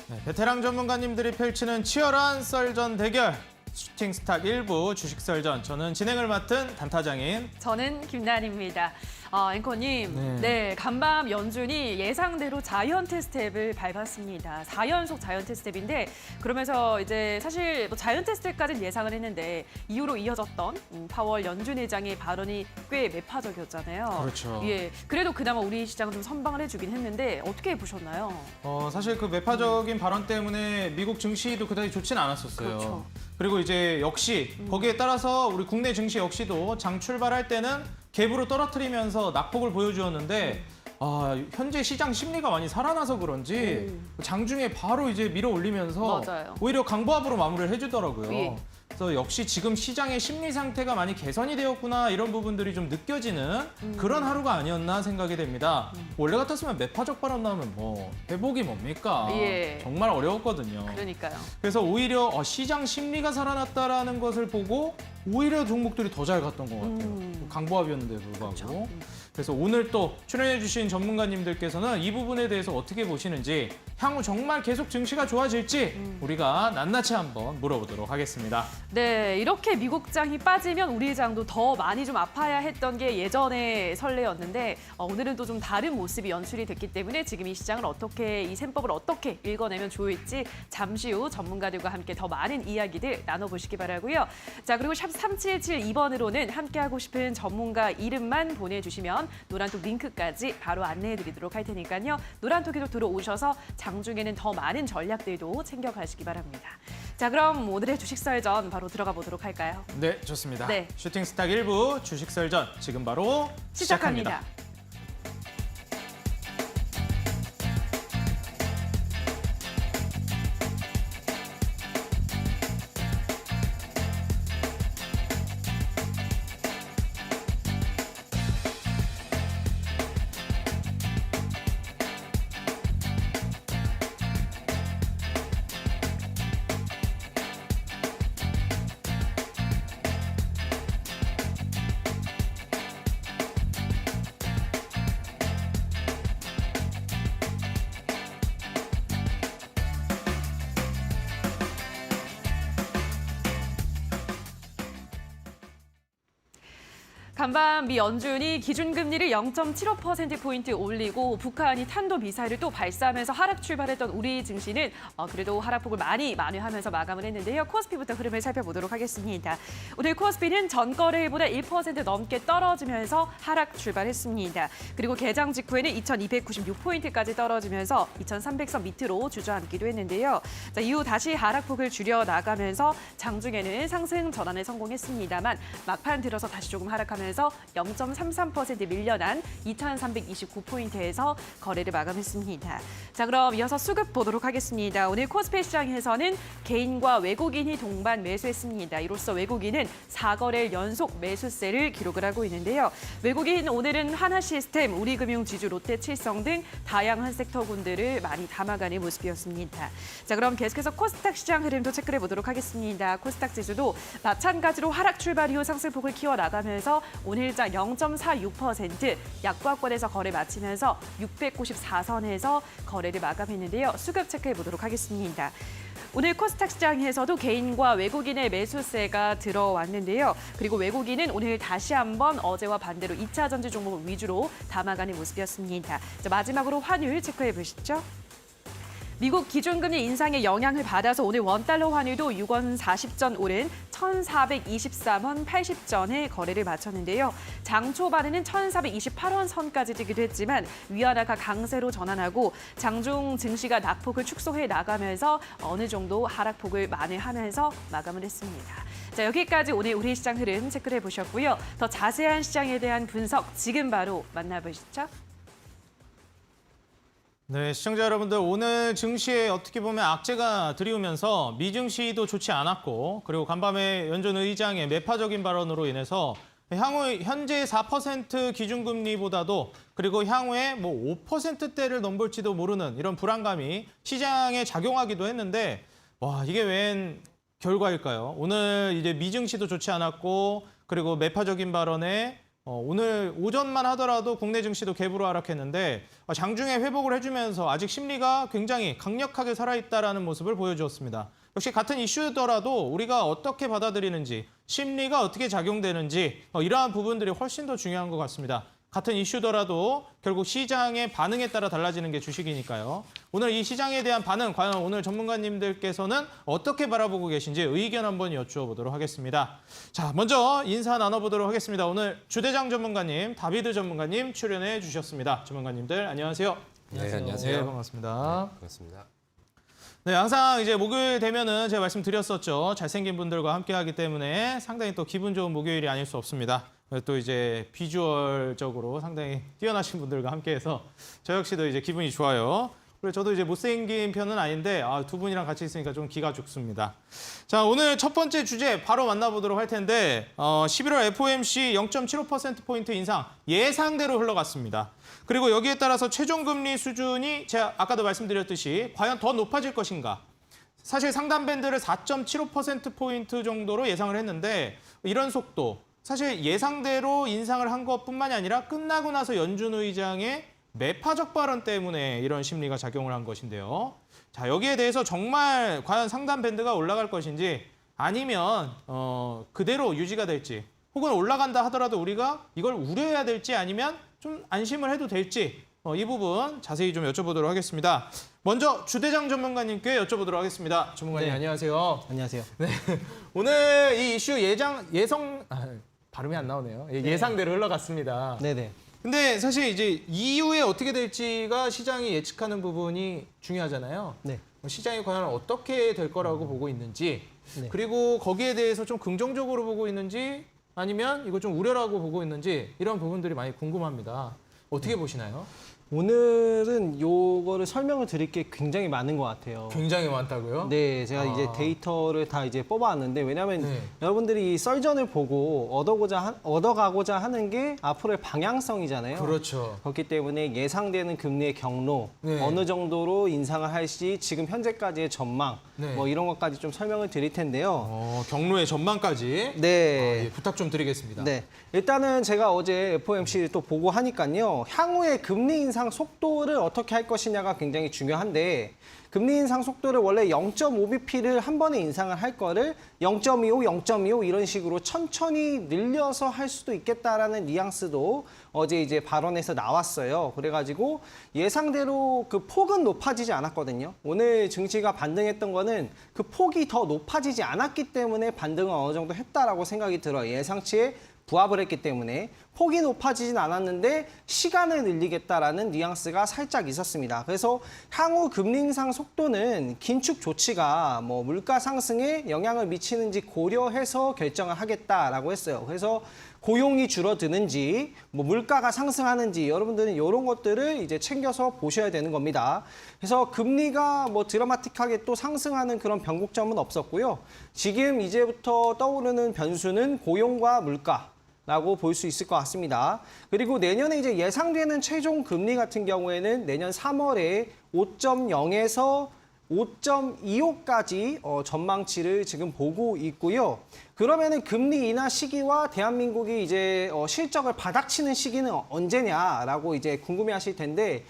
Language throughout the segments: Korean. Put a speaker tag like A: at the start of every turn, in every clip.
A: 네, 베테랑 전문가님들이 펼치는 치열한 썰전 대결. 슈팅스탁 1부 주식설전. 저는 진행을 맡은 단타장인.
B: 저는 김나은입니다. 앵커님,
A: 네.
B: 간밤 연준이 예상대로 자이언트 스텝을 밟았습니다. 4연속 자이언트 스텝인데 그러면서 이제 사실 뭐 자이언트 스텝까지는 예상을 했는데 이후로 이어졌던 파월 연준 회장의 발언이 꽤 매파적이었잖아요.
A: 그렇죠.
B: 예, 그래도 그나마 우리 시장은 좀 선방을 해주긴 했는데 어떻게 보셨나요?
A: 사실 그 매파적인 발언 때문에 미국 증시도 그다지 좋진 않았었어요.
B: 그렇죠.
A: 그리고 이제 역시 거기에 따라서 우리 국내 증시 역시도 장 출발할 때는 갭으로 떨어뜨리면서 낙폭을 보여주었는데 현재 시장 심리가 많이 살아나서 그런지 장중에 바로 이제 밀어 올리면서
B: 맞아요.
A: 오히려 강보합으로 마무리를 해주더라고요.
B: 예.
A: 그래서 역시 지금 시장의 심리 상태가 많이 개선이 되었구나 이런 부분들이 좀 느껴지는 그런 하루가 아니었나 생각이 됩니다. 원래 같았으면 매파적 발언 나오면 뭐 회복이 뭡니까?
B: 예.
A: 정말 어려웠거든요.
B: 그러니까요.
A: 그래서 오히려 시장 심리가 살아났다라는 것을 보고 오히려 종목들이 더 잘 갔던 것 같아요. 강보합이었는데도 불구하고.
B: 그렇죠.
A: 그래서 오늘 또 출연해주신 전문가님들께서는 이 부분에 대해서 어떻게 보시는지, 향후 정말 계속 증시가 좋아질지 우리가 낱낱이 한번 물어보도록 하겠습니다.
B: 네, 이렇게 미국장이 빠지면 우리 장도 더 많이 좀 아파야 했던 게 예전의 선례였는데 오늘은 또 좀 다른 모습이 연출이 됐기 때문에 지금 이 시장을 어떻게, 이 셈법을 어떻게 읽어내면 좋을지 잠시 후 전문가들과 함께 더 많은 이야기들 나눠보시기 바라고요. 자, 그리고 샵 3772번으로는 함께하고 싶은 전문가 이름만 보내주시면 노란톡 링크까지 바로 안내해드리도록 할 테니까요. 노란톡에도 들어오셔서 장중에는 더 많은 전략들도 챙겨가시기 바랍니다. 자, 그럼 오늘의 주식설전 바로 들어가 보도록 할까요?
A: 네, 좋습니다.
B: 네.
A: 슈팅스탁 1부 주식설전 지금 바로 시작합니다.
B: 간밤 미 연준이 기준금리를 0.75%포인트 올리고 북한이 탄도미사일을 또 발사하면서 하락 출발했던 우리 증시는 그래도 하락폭을 많이 만회하면서 마감을 했는데요. 코스피부터 흐름을 살펴보도록 하겠습니다. 오늘 코스피는 전거래일보다 1% 넘게 떨어지면서 하락 출발했습니다. 그리고 개장 직후에는 2296포인트까지 떨어지면서 2300선 밑으로 주저앉기도 했는데요. 자, 이후 다시 하락폭을 줄여나가면서 장중에는 상승 전환에 성공했습니다만 막판 들어서 다시 조금 하락하면서 0.33% 밀려난 2329포인트에서 거래를 마감했습니다. 자, 그럼 이어서 수급 보도록 하겠습니다. 오늘 코스피 시장에서는 개인과 외국인이 동반 매수했습니다. 이로써 외국인은 4거래일 연속 매수세를 기록을 하고 있는데요. 외국인 오늘은 하나시스템, 우리금융지주, 롯데칠성 등 다양한 섹터군들을 많이 담아가는 모습이었습니다. 자, 그럼 계속해서 코스닥 시장 흐름도 체크해 보도록 하겠습니다. 코스닥 지수도 마찬가지로 하락 출발 이후 상승폭을 키워나가면서 오늘장 0.46% 약보합권에서 거래 마치면서 694선에서 거래를 마감했는데요. 수급 체크해 보도록 하겠습니다. 오늘 코스닥 시장에서도 개인과 외국인의 매수세가 들어왔는데요. 그리고 외국인은 오늘 다시 한번 어제와 반대로 2차 전지 종목 위주로 담아가는 모습이었습니다. 자, 마지막으로 환율 체크해 보시죠. 미국 기준금리 인상의 영향을 받아서 오늘 원달러 환율도 6원 40전 오른 1,423원 80전에 거래를 마쳤는데요. 장 초반에는 1,428원 선까지 뛰기도 했지만 위안화가 강세로 전환하고 장중 증시가 낙폭을 축소해 나가면서 어느 정도 하락폭을 만회하면서 마감을 했습니다. 자, 여기까지 오늘 우리 시장 흐름 체크를 해보셨고요. 더 자세한 시장에 대한 분석 지금 바로 만나보시죠.
A: 네, 시청자 여러분들, 오늘 증시에 어떻게 보면 악재가 들이오면서 미증시도 좋지 않았고, 그리고 간밤에 연준 의장의 매파적인 발언으로 인해서 향후 현재 4% 기준금리보다도, 그리고 향후에 뭐 5%대를 넘볼지도 모르는 이런 불안감이 시장에 작용하기도 했는데, 와, 이게 웬 결과일까요? 오늘 이제 미증시도 좋지 않았고, 그리고 매파적인 발언에 오늘 오전만 하더라도 국내 증시도 갭으로 하락했는데 장중에 회복을 해주면서 아직 심리가 굉장히 강력하게 살아있다는 모습을 보여주었습니다. 역시 같은 이슈더라도 우리가 어떻게 받아들이는지, 심리가 어떻게 작용되는지 이러한 부분들이 훨씬 더 중요한 것 같습니다. 같은 이슈더라도 결국 시장의 반응에 따라 달라지는 게 주식이니까요. 오늘 이 시장에 대한 반응, 과연 오늘 전문가님들께서는 어떻게 바라보고 계신지 의견 한번 여쭈어 보도록 하겠습니다. 자, 먼저 인사 나눠보도록 하겠습니다. 오늘 주대장 전문가님, 다비드 전문가님 출연해 주셨습니다. 전문가님들 안녕하세요.
C: 네, 안녕하세요.
A: 네, 반갑습니다.
C: 반갑습니다.
A: 네, 항상 이제 목요일 되면은 제가 말씀드렸었죠. 잘생긴 분들과 함께하기 때문에 상당히 또 기분 좋은 목요일이 아닐 수 없습니다. 또 이제 비주얼적으로 상당히 뛰어나신 분들과 함께해서 저 역시도 이제 기분이 좋아요. 그리고 저도 이제 못생긴 편은 아닌데 두 분이랑 같이 있으니까 좀 기가 죽습니다. 자, 오늘 첫 번째 주제 바로 만나보도록 할 텐데 11월 FOMC 0.75%포인트 인상 예상대로 흘러갔습니다. 그리고 여기에 따라서 최종금리 수준이 제가 아까도 말씀드렸듯이 과연 더 높아질 것인가. 사실 상단 밴드를 4.75%포인트 정도로 예상을 했는데 이런 속도, 사실 예상대로 인상을 한 것뿐만이 아니라 끝나고 나서 연준 의장의 매파적 발언 때문에 이런 심리가 작용을 한 것인데요. 자, 여기에 대해서 정말 과연 상단 밴드가 올라갈 것인지 아니면 그대로 유지가 될지 혹은 올라간다 하더라도 우리가 이걸 우려해야 될지 아니면 좀 안심을 해도 될지 이 부분 자세히 좀 여쭤보도록 하겠습니다. 먼저 주대장 전문가님께 여쭤보도록 하겠습니다. 전문가님
D: 네.
A: 안녕하세요.
D: 안녕하세요.
A: 네. 오늘 이 이슈 발음이 안 나오네요. 예상대로 흘러갔습니다.
D: 네네.
A: 근데 사실 이제 이후에 어떻게 될지가 시장이 예측하는 부분이 중요하잖아요.
D: 네.
A: 시장이 과연 어떻게 될 거라고 보고 있는지,
D: 네.
A: 그리고 거기에 대해서 좀 긍정적으로 보고 있는지 아니면 이거 좀 우려라고 보고 있는지 이런 부분들이 많이 궁금합니다. 어떻게 보시나요?
D: 오늘은 요거를 설명을 드릴 게 굉장히 많은 것 같아요.
A: 굉장히 많다고요?
D: 네, 제가 이제 데이터를 다 이제 뽑아왔는데 왜냐하면
A: 네.
D: 여러분들이 이 썰전을 보고 얻어가고자 하는 게 앞으로의 방향성이잖아요.
A: 그렇죠.
D: 그렇기 때문에 예상되는 금리의 경로,
A: 네.
D: 어느 정도로 인상을 할지 지금 현재까지의 전망,
A: 네.
D: 뭐 이런 것까지 좀 설명을 드릴 텐데요.
A: 경로의 전망까지
D: 네.
A: 예, 부탁 좀 드리겠습니다.
D: 네. 일단은 제가 어제 FOMC를 또 보고 하니까요. 향후의 금리 인상 속도를 어떻게 할 것이냐가 굉장히 중요한데 금리 인상 속도를 원래 0.5bp를 한 번에 인상을 할 거를 0.25, 0.25 이런 식으로 천천히 늘려서 할 수도 있겠다라는 뉘앙스도 어제 이제 발언에서 나왔어요. 그래가지고 예상대로 그 폭은 높아지지 않았거든요. 오늘 증시가 반등했던 거는 그 폭이 더 높아지지 않았기 때문에 반등을 어느 정도 했다라고 생각이 들어요. 예상치에 부합을 했기 때문에 폭이 높아지진 않았는데 시간을 늘리겠다라는 뉘앙스가 살짝 있었습니다. 그래서 향후 금리 인상 속도는 긴축 조치가 뭐 물가 상승에 영향을 미치는지 고려해서 결정을 하겠다라고 했어요. 그래서 고용이 줄어드는지 뭐 물가가 상승하는지 여러분들은 이런 것들을 이제 챙겨서 보셔야 되는 겁니다. 그래서 금리가 뭐 드라마틱하게 또 상승하는 그런 변곡점은 없었고요. 지금 이제부터 떠오르는 변수는 고용과 물가 라고 볼 수 있을 것 같습니다. 그리고 내년에 이제 예상되는 최종 금리 같은 경우에는 내년 3월에 5.0에서 5.25까지 전망치를 지금 보고 있고요. 그러면은 금리 인하 시기와 대한민국이 이제 실적을 바닥치는 시기는 언제냐라고 이제 궁금해하실 텐데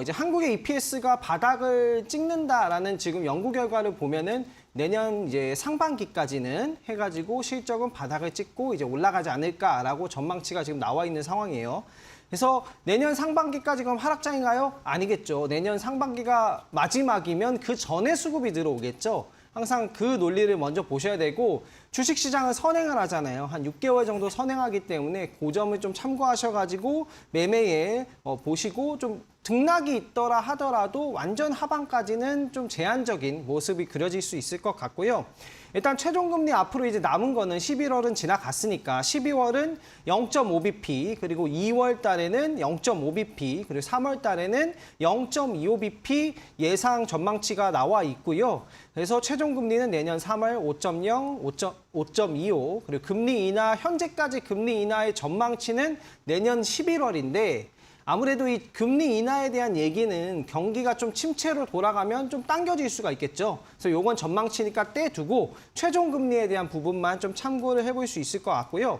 D: 이제 한국의 EPS가 바닥을 찍는다라는 지금 연구 결과를 보면은 내년 이제 상반기까지는 해가지고 실적은 바닥을 찍고 이제 올라가지 않을까라고 전망치가 지금 나와 있는 상황이에요. 그래서 내년 상반기까지 그럼 하락장인가요? 아니겠죠. 내년 상반기가 마지막이면 그 전에 수급이 들어오겠죠. 항상 그 논리를 먼저 보셔야 되고 주식시장은 선행을 하잖아요. 한 6개월 정도 선행하기 때문에 그 점을 좀 참고하셔가지고 매매에 보시고 좀 등락이 있더라 하더라도 완전 하방까지는 좀 제한적인 모습이 그려질 수 있을 것 같고요. 일단 최종금리 앞으로 이제 남은 거는 11월은 지나갔으니까 12월은 0.5bp 그리고 2월 달에는 0.5bp 그리고 3월 달에는 0.25bp 예상 전망치가 나와 있고요. 그래서 최종금리는 내년 3월 5.0, 5.25 그리고 금리 인하 현재까지 금리 인하의 전망치는 내년 11월인데 아무래도 이 금리 인하에 대한 얘기는 경기가 좀 침체로 돌아가면 좀 당겨질 수가 있겠죠. 그래서 요건 전망치니까 떼두고 최종 금리에 대한 부분만 좀 참고를 해볼 수 있을 것 같고요.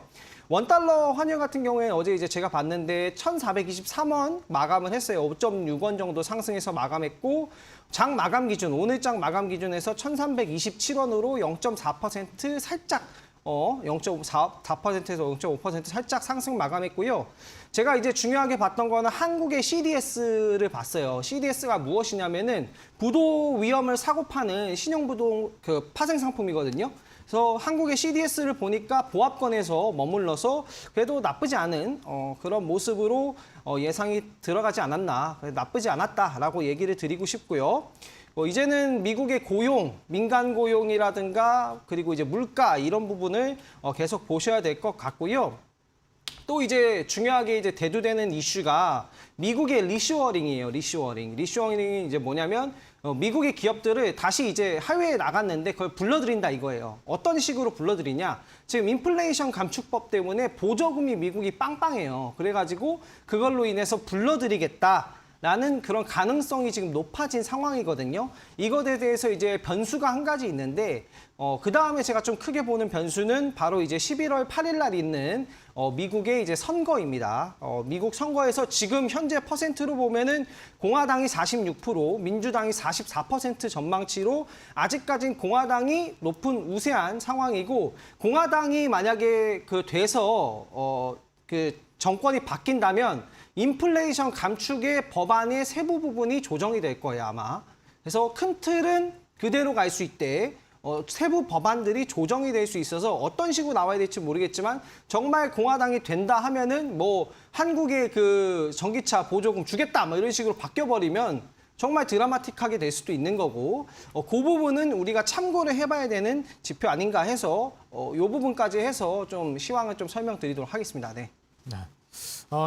D: 원달러 환율 같은 경우에 어제 이제 제가 봤는데 1,423원 마감을 했어요. 5.6원 정도 상승해서 마감했고 장 마감 기준, 오늘 장 마감 기준에서 1,327원으로 0.4% 살짝 0.4%에서 0.5% 살짝 상승 마감했고요. 제가 이제 중요하게 봤던 거는 한국의 CDS를 봤어요. CDS가 무엇이냐면은 부도 위험을 사고 파는 신용부동 그 파생 상품이거든요. 그래서 한국의 CDS를 보니까 보합권에서 머물러서 그래도 나쁘지 않은 그런 모습으로 예상이 들어가지 않았나, 나쁘지 않았다라고 얘기를 드리고 싶고요. 이제는 미국의 고용, 민간 고용이라든가 그리고 이제 물가 이런 부분을 계속 보셔야 될 것 같고요. 또 이제 중요하게 이제 대두되는 이슈가 미국의 리쇼어링이에요. 리쇼어링이 이제 뭐냐면 미국의 기업들을 다시 이제 해외에 나갔는데 그걸 불러들인다 이거예요. 어떤 식으로 불러들이냐? 지금 인플레이션 감축법 때문에 보조금이 미국이 빵빵해요. 그래가지고 그걸로 인해서 불러들이겠다. 라는 그런 가능성이 지금 높아진 상황이거든요. 이것에 대해서 이제 변수가 한 가지 있는데 그 다음에 제가 좀 크게 보는 변수는 바로 이제 11월 8일 날 있는 미국의 이제 선거입니다. 미국 선거에서 지금 현재 퍼센트로 보면은 공화당이 46%, 민주당이 44% 전망치로 아직까진 공화당이 높은 우세한 상황이고 공화당이 만약에 돼서 그 정권이 바뀐다면 인플레이션 감축의 법안의 세부 부분이 조정이 될 거예요, 아마. 그래서 큰 틀은 그대로 갈 수 있대. 세부 법안들이 조정이 될 수 있어서 어떤 식으로 나와야 될지 모르겠지만 정말 공화당이 된다 하면은 뭐 한국의 그 전기차 보조금 주겠다 뭐 이런 식으로 바뀌어버리면 정말 드라마틱하게 될 수도 있는 거고 그 부분은 우리가 참고를 해봐야 되는 지표 아닌가 해서 이 부분까지 해서 좀 시황을 좀 설명드리도록 하겠습니다. 네.
A: 네.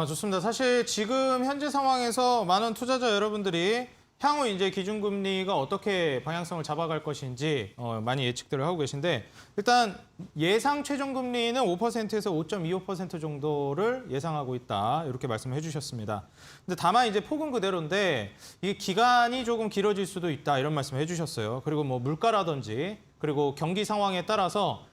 A: 좋습니다. 사실 지금 현재 상황에서 많은 투자자 여러분들이 향후 이제 기준금리가 어떻게 방향성을 잡아갈 것인지 많이 예측들을 하고 계신데 일단 예상 최종금리는 5%에서 5.25% 정도를 예상하고 있다. 이렇게 말씀을 해주셨습니다. 근데 다만 이제 폭은 그대로인데 이게 기간이 조금 길어질 수도 있다. 이런 말씀을 해주셨어요. 그리고 뭐 물가라든지 그리고 경기 상황에 따라서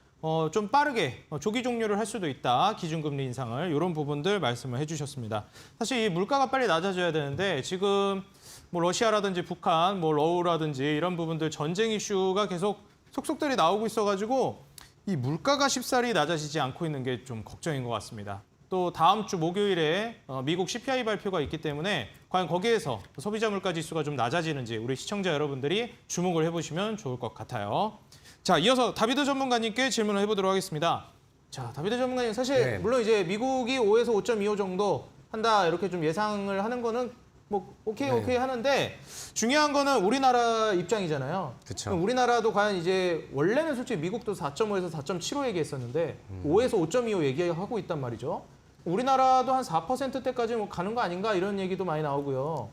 A: 좀 빠르게 조기 종료를 할 수도 있다. 기준금리 인상을 이런 부분들 말씀을 해주셨습니다. 사실 이 물가가 빨리 낮아져야 되는데 지금 뭐 러시아라든지 북한, 뭐 러우라든지 이런 부분들 전쟁 이슈가 계속 속속들이 나오고 있어가지고 이 물가가 쉽사리 낮아지지 않고 있는 게 좀 걱정인 것 같습니다. 또 다음 주 목요일에 미국 CPI 발표가 있기 때문에 과연 거기에서 소비자 물가 지수가 좀 낮아지는지 우리 시청자 여러분들이 주목을 해보시면 좋을 것 같아요. 자, 이어서 다비드 전문가님께 질문을 해보도록 하겠습니다. 자, 다비드 전문가님 사실
C: 네.
A: 물론 이제 미국이 5에서 5.25 정도 한다 이렇게 좀 예상을 하는 거는 뭐 오케이 하는데 중요한 거는 우리나라 입장이잖아요.
C: 그쵸.
A: 그럼 우리나라도 과연 이제 원래는 솔직히 미국도 4.5에서 4.75 얘기했었는데 5에서 5.25 얘기하고 있단 말이죠. 우리나라도 한 4%대까지 뭐 가는 거 아닌가 이런 얘기도 많이 나오고요.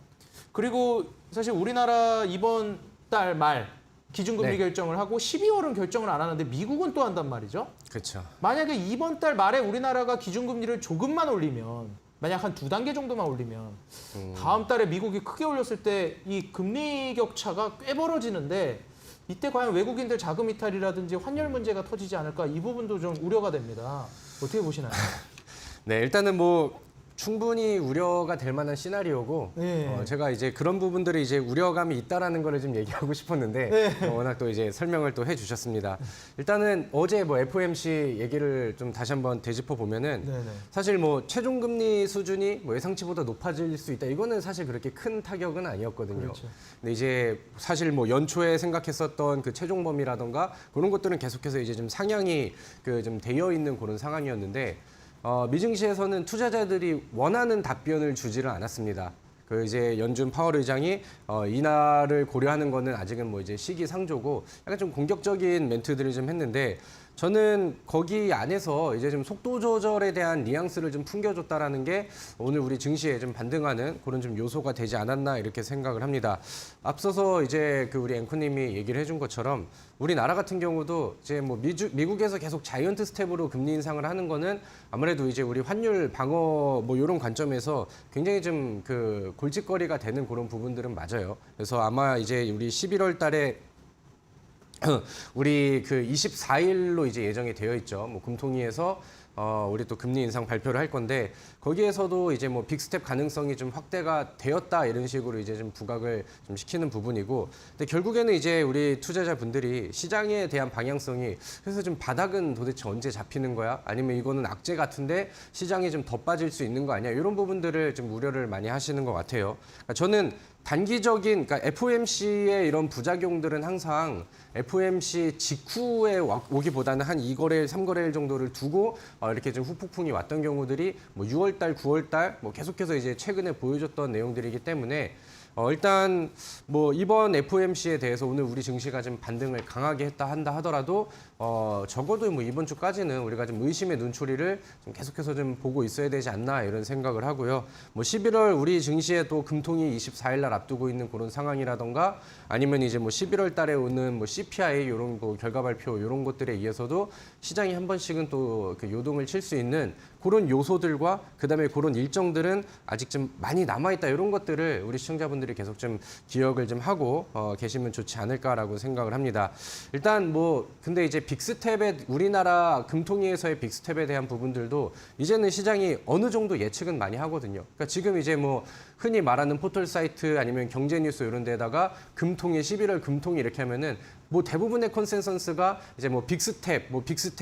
A: 그리고 사실 우리나라 이번 달 말 기준금리
C: 네.
A: 결정을 하고 12월은 결정을 안 하는데 미국은 또 한단 말이죠.
C: 그렇죠.
A: 만약에 이번 달 말에 우리나라가 기준금리를 조금만 올리면 만약 한 2단계 정도만 올리면 다음 달에 미국이 크게 올렸을 때 이 금리 격차가 꽤 벌어지는데 이때 과연 외국인들 자금 이탈이라든지 환율 문제가 터지지 않을까 이 부분도 좀 우려가 됩니다. 어떻게 보시나요?
C: 네, 일단은 뭐 충분히 우려가 될 만한 시나리오고
A: 네.
C: 제가 이제 그런 부분들이 이제 우려감이 있다라는 거를 좀 얘기하고 싶었는데
A: 네.
C: 워낙 또 이제 설명을 또 해주셨습니다. 일단은 어제 뭐 FOMC 얘기를 좀 다시 한번 되짚어 보면은
A: 네네.
C: 사실 뭐 최종금리 수준이 뭐 예상치보다 높아질 수 있다. 이거는 사실 그렇게 큰 타격은 아니었거든요.
A: 그렇죠.
C: 근데 이제 사실 뭐 연초에 생각했었던 그 최종범위라던가 그런 것들은 계속해서 이제 좀 상향이 그 좀 되어 있는 그런 상황이었는데. 미증시에서는 투자자들이 원하는 답변을 주지를 않았습니다. 그 이제 연준 파월 의장이 인하를 고려하는 거는 아직은 뭐 이제 시기상조고 약간 좀 공격적인 멘트들을 좀 했는데 저는 거기 안에서 이제 좀 속도 조절에 대한 뉘앙스를 좀 풍겨줬다라는 게 오늘 우리 증시에 좀 반등하는 그런 좀 요소가 되지 않았나 이렇게 생각을 합니다. 앞서서 이제 그 우리 앵커님이 얘기를 해준 것처럼 우리나라 같은 경우도 이제 뭐 미국에서 계속 자이언트 스텝으로 금리 인상을 하는 거는 아무래도 이제 우리 환율 방어 뭐 이런 관점에서 굉장히 좀 그 골칫거리가 되는 그런 부분들은 맞아요. 그래서 아마 이제 우리 11월 달에 우리 그 24일로 이제 예정이 되어 있죠. 뭐 금통위에서 우리 또 금리 인상 발표를 할 건데 거기에서도 이제 뭐 빅스텝 가능성이 좀 확대가 되었다 이런 식으로 이제 좀 부각을 좀 시키는 부분이고, 근데 결국에는 이제 우리 투자자분들이 시장에 대한 방향성이 그래서 좀 바닥은 도대체 언제 잡히는 거야? 아니면 이거는 악재 같은데 시장이 좀 더 빠질 수 있는 거 아니야? 이런 부분들을 좀 우려를 많이 하시는 것 같아요. 그러니까 저는 단기적인, 그러니까 FOMC의 이런 부작용들은 항상 FOMC 직후에 오기보다는 한 2거래일, 3거래일 정도를 두고 이렇게 좀 후폭풍이 왔던 경우들이 뭐 6월달, 9월달 뭐 계속해서 이제 최근에 보여줬던 내용들이기 때문에 일단 뭐 이번 FOMC에 대해서 오늘 우리 증시가 좀 반등을 강하게 한다 하더라도 적어도 뭐 이번 주까지는 우리가 좀 의심의 눈초리를 좀 계속해서 좀 보고 있어야 되지 않나 이런 생각을 하고요. 뭐 11월 우리 증시에 또 금통이 24일 날 앞두고 있는 그런 상황이라던가 아니면 이제 뭐 11월 달에 오는 뭐 CPI 이런 거 결과 발표 이런 것들에 의해서도 시장이 한 번씩은 또 그 요동을 칠 수 있는 그런 요소들과 그다음에 그런 일정들은 아직 좀 많이 남아있다 이런 것들을 우리 시청자분들이 계속 좀 기억을 좀 하고 계시면 좋지 않을까라고 생각을 합니다. 일단 뭐 근데 이제 빅스텝의 우리나라 금통위에서의 빅스텝에 대한 부분들도 이제는 시장이 어느 정도 예측은 많이 하거든요. 그러니까 지금 이제 뭐 흔히 말하는 포털 사이트 아니면 경제뉴스 이런 데다가 금통위 11월 금통위 이렇게 하면은 뭐 대부분의 컨센서스가 이제 뭐 빅스텝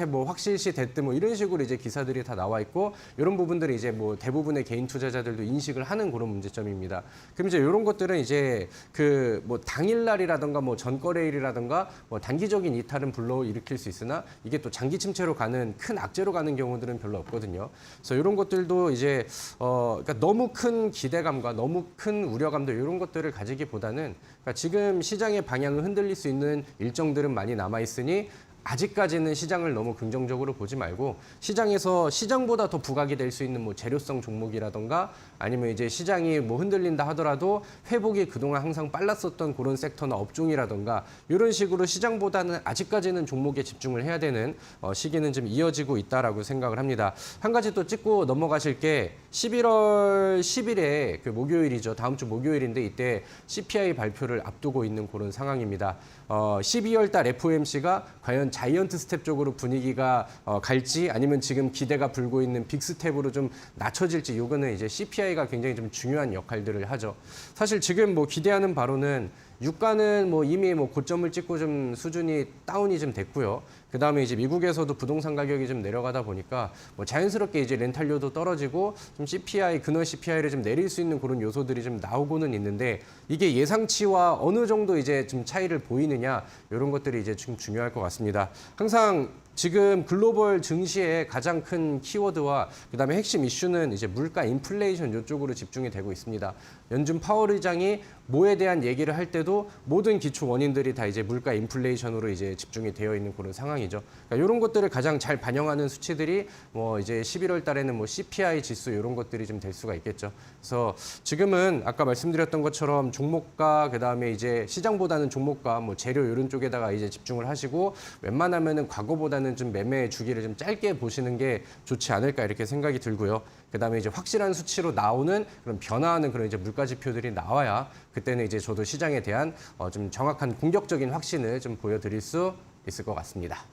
C: 뭐 확실시 됐든 뭐 이런 식으로 이제 기사들이 다 나와 있고 이런 부분들이 이제 뭐 대부분의 개인 투자자들도 인식을 하는 그런 문제점입니다. 그럼 이제 이런 것들은 이제 그 뭐 당일날이라든가 뭐 전거래일이라든가 뭐 단기적인 이탈은 불러일으킬 수 있으나 이게 또 장기 침체로 가는 큰 악재로 가는 경우들은 별로 없거든요. 그래서 이런 것들도 이제 그러니까 너무 큰 기대감과 너무 큰 우려감들 이런 것들을 가지기보다는 그러니까 지금 시장의 방향을 흔들릴 수 있는 일정들은 많이 남아 있으니 아직까지는 시장을 너무 긍정적으로 보지 말고 시장에서 시장보다 더 부각이 될 수 있는 뭐 재료성 종목이라던가 아니면 이제 시장이 뭐 흔들린다 하더라도 회복이 그동안 항상 빨랐었던 그런 섹터나 업종이라던가 이런 식으로 시장보다는 아직까지는 종목에 집중을 해야 되는 시기는 좀 이어지고 있다라고 생각을 합니다. 한 가지 또 짚고 넘어가실 게 11월 10일에 그 목요일이죠. 다음 주 목요일인데 이때 CPI 발표를 앞두고 있는 그런 상황입니다. 12월 달 FOMC가 과연 자이언트 스텝 쪽으로 분위기가 갈지 아니면 지금 기대가 불고 있는 빅 스텝으로 좀 낮춰질지 요거는 이제 CPI가 굉장히 좀 중요한 역할들을 하죠. 사실 지금 뭐 기대하는 바로는 유가는 뭐 이미 뭐 고점을 찍고 좀 수준이 다운이 좀 됐고요. 그다음에 이제 미국에서도 부동산 가격이 좀 내려가다 보니까 뭐 자연스럽게 이제 렌탈료도 떨어지고 좀 CPI 근원 CPI를 좀 내릴 수 있는 그런 요소들이 좀 나오고는 있는데 이게 예상치와 어느 정도 이제 좀 차이를 보이느냐 이런 것들이 이제 좀 중요할 것 같습니다. 항상 지금 글로벌 증시의 가장 큰 키워드와 그다음에 핵심 이슈는 이제 물가 인플레이션 이쪽으로 집중이 되고 있습니다. 연준 파월 의장이 뭐에 대한 얘기를 할 때도 모든 기초 원인들이 다 이제 물가 인플레이션으로 이제 집중이 되어 있는 그런 상황이죠. 그러니까 이런 것들을 가장 잘 반영하는 수치들이 뭐 이제 11월 달에는 뭐 CPI 지수 이런 것들이 좀 될 수가 있겠죠. 그래서 지금은 아까 말씀드렸던 것처럼 종목가 그다음에 이제 시장보다는 종목가 뭐 재료 이런 쪽에다가 이제 집중을 하시고 웬만하면은 과거보다는 좀 매매 주기를 좀 짧게 보시는 게 좋지 않을까 이렇게 생각이 들고요. 그다음에 이제 확실한 수치로 나오는 그런 변화하는 그런 이제 물가 지표들이 나와야 그때는 이제 저도 시장에 대한 좀 정확한 공격적인 확신을 좀 보여드릴 수 있을 것 같습니다.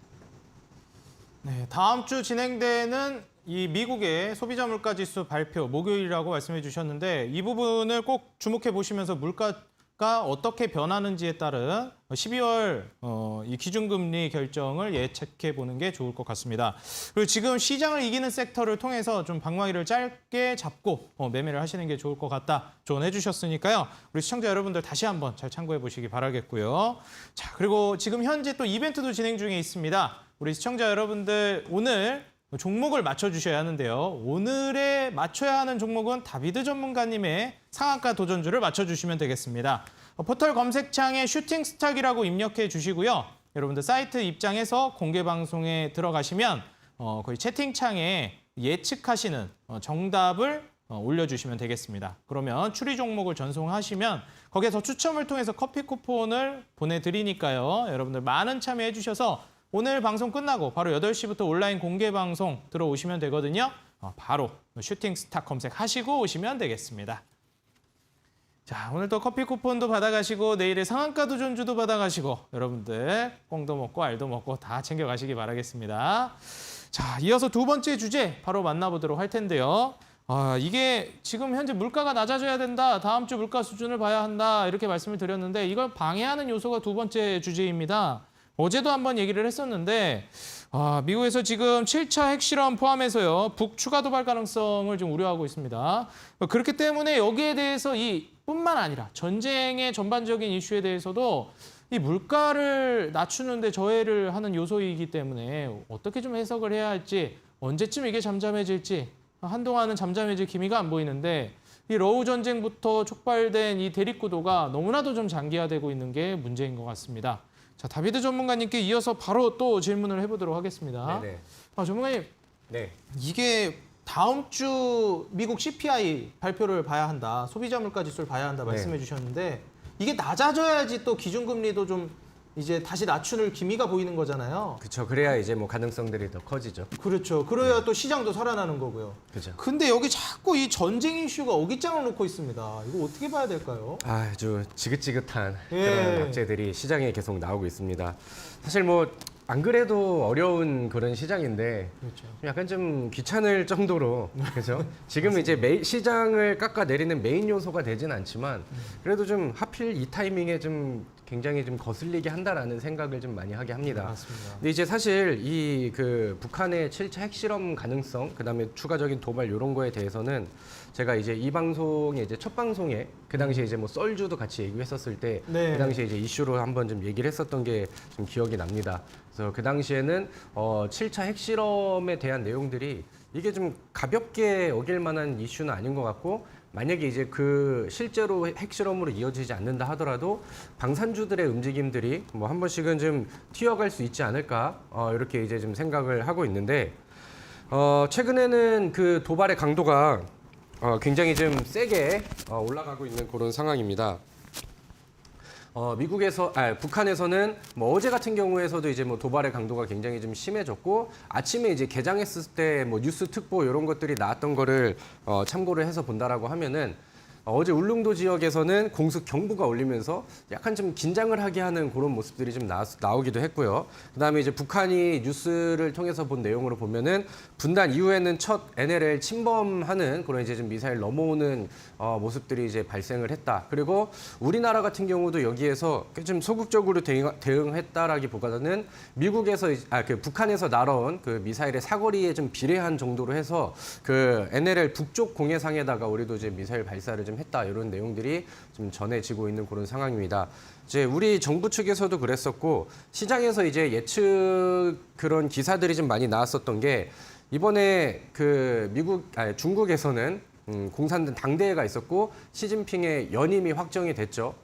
A: 네, 다음 주 진행되는 이 미국의 소비자 물가 지수 발표 목요일이라고 말씀해 주셨는데 이 부분을 꼭 주목해 보시면서 물가가 어떻게 변하는지에 따른 12월 이 기준금리 결정을 예측해 보는 게 좋을 것 같습니다. 그리고 지금 시장을 이기는 섹터를 통해서 좀 방망이를 짧게 잡고 매매를 하시는 게 좋을 것 같다 조언해 주셨으니까요. 우리 시청자 여러분들 다시 한번 잘 참고해 보시기 바라겠고요. 자, 그리고 지금 현재 또 이벤트도 진행 중에 있습니다. 우리 시청자 여러분들 오늘 종목을 맞춰주셔야 하는데요. 오늘에 맞춰야 하는 종목은 다비드 전문가님의 상한가 도전주를 맞춰주시면 되겠습니다. 포털 검색창에 슈팅스탁이라고 입력해 주시고요. 여러분들 사이트 입장에서 공개 방송에 들어가시면 거의 채팅창에 예측하시는 정답을 올려주시면 되겠습니다. 그러면 추리 종목을 전송하시면 거기에서 추첨을 통해서 커피 쿠폰을 보내드리니까요. 여러분들 많은 참여해 주셔서 오늘 방송 끝나고 바로 8시부터 온라인 공개 방송 들어오시면 되거든요. 바로 슈팅스탁 검색하시고 오시면 되겠습니다. 자, 오늘 또 커피 쿠폰도 받아가시고 내일의 상한가 도전주도 받아가시고 여러분들 꽁도 먹고 알도 먹고 다 챙겨가시기 바라겠습니다. 자, 이어서 두 번째 주제 바로 만나보도록 할 텐데요. 이게 지금 현재 물가가 낮아져야 된다. 다음 주 물가 수준을 봐야 한다. 이렇게 말씀을 드렸는데 이걸 방해하는 요소가 두 번째 주제입니다. 어제도 한번 얘기를 했었는데 미국에서 지금 7차 핵실험 포함해서요. 북 추가 도발 가능성을 좀 우려하고 있습니다. 그렇기 때문에 여기에 대해서 뿐만 아니라 전쟁의 전반적인 이슈에 대해서도 이 물가를 낮추는 데 저해를 하는 요소이기 때문에 어떻게 좀 해석을 해야 할지, 언제쯤 이게 잠잠해질지, 한동안은 잠잠해질 기미가 안 보이는데 이 러우 전쟁부터 촉발된 이 대립구도가 너무나도 좀 장기화되고 있는 게 문제인 것 같습니다. 자, 다비드 전문가님께 이어서 바로 또 질문을 해보도록 하겠습니다.
C: 네네.
A: 전문가님,
C: 네.
A: 이게 다음 주 미국 CPI 발표를 봐야 한다, 소비자 물가 지수를 봐야 한다 말씀해 주셨는데 이게 낮아져야지 또 기준금리도 좀 이제 다시 낮추는 기미가 보이는 거잖아요.
C: 그렇죠. 그래야 이제 뭐 가능성들이 더 커지죠.
A: 그렇죠. 그래야 또 시장도 살아나는 거고요.
C: 그렇죠.
A: 근데 여기 자꾸 이 전쟁 이슈가 어깃장을 놓고 있습니다. 이거 어떻게 봐야 될까요?
C: 아주 지긋지긋한
A: 예.
C: 그런 악재들이 시장에 계속 나오고 있습니다. 사실 뭐 안 그래도 어려운 그런 시장인데
A: 그렇죠.
C: 약간 좀 귀찮을 정도로 그렇죠. 지금 이제 시장을 깎아내리는 메인 요소가 되진 않지만 그래도 좀 하필 이 타이밍에 좀 굉장히 좀 거슬리게 한다라는 생각을 좀 많이 하게 합니다.
A: 맞습니다.
C: 근데 이제 사실 이 그 북한의 7차 핵실험 가능성, 그다음에 추가적인 도발 이런 거에 대해서는 제가 이제 이 방송에 이제 첫 방송에 그 당시에 이제 뭐 썰주도 같이 얘기했었을 때 그
A: 네.
C: 당시에 이제 이슈로 한번 좀 얘기를 했었던 게 좀 기억이 납니다. 그래서 그 당시에는 7차 핵실험에 대한 내용들이 이게 좀 가볍게 어길 만한 이슈는 아닌 것 같고 만약에 이제 그 실제로 핵실험으로 이어지지 않는다 하더라도 방산주들의 움직임들이 뭐 한 번씩은 좀 튀어갈 수 있지 않을까 이렇게 이제 좀 생각을 하고 있는데 최근에는 그 도발의 강도가 굉장히 좀 세게 올라가고 있는 그런 상황입니다. 북한에서는 뭐 어제 같은 경우에서도 이제 뭐 도발의 강도가 굉장히 좀 심해졌고 아침에 이제 개장했을 때 뭐 뉴스 특보 이런 것들이 나왔던 거를 참고를 해서 본다라고 하면은 어제 울릉도 지역에서는 공습 경보가 울리면서 약간 좀 긴장을 하게 하는 그런 모습들이 좀 나오기도 했고요. 그다음에 이제 북한이 뉴스를 통해서 본 내용으로 보면은 분단 이후에는 첫 NLL 침범하는 그런 이제 좀 미사일 넘어오는 모습들이 이제 발생을 했다. 그리고 우리나라 같은 경우도 여기에서 좀 소극적으로 대응했다라기보다는 그 북한에서 날아온 그 미사일의 사거리에 좀 비례한 정도로 해서 그 NLL 북쪽 공해상에다가 우리도 이제 미사일 발사를 좀 했다 이런 내용들이 좀 전해지고 있는 그런 상황입니다. 이제 우리 정부 측에서도 그랬었고 시장에서 이제 예측 그런 기사들이 좀 많이 나왔었던 게 이번에 그 중국에서는 공산당 당대회가 있었고 시진핑의 연임이 확정이 됐죠.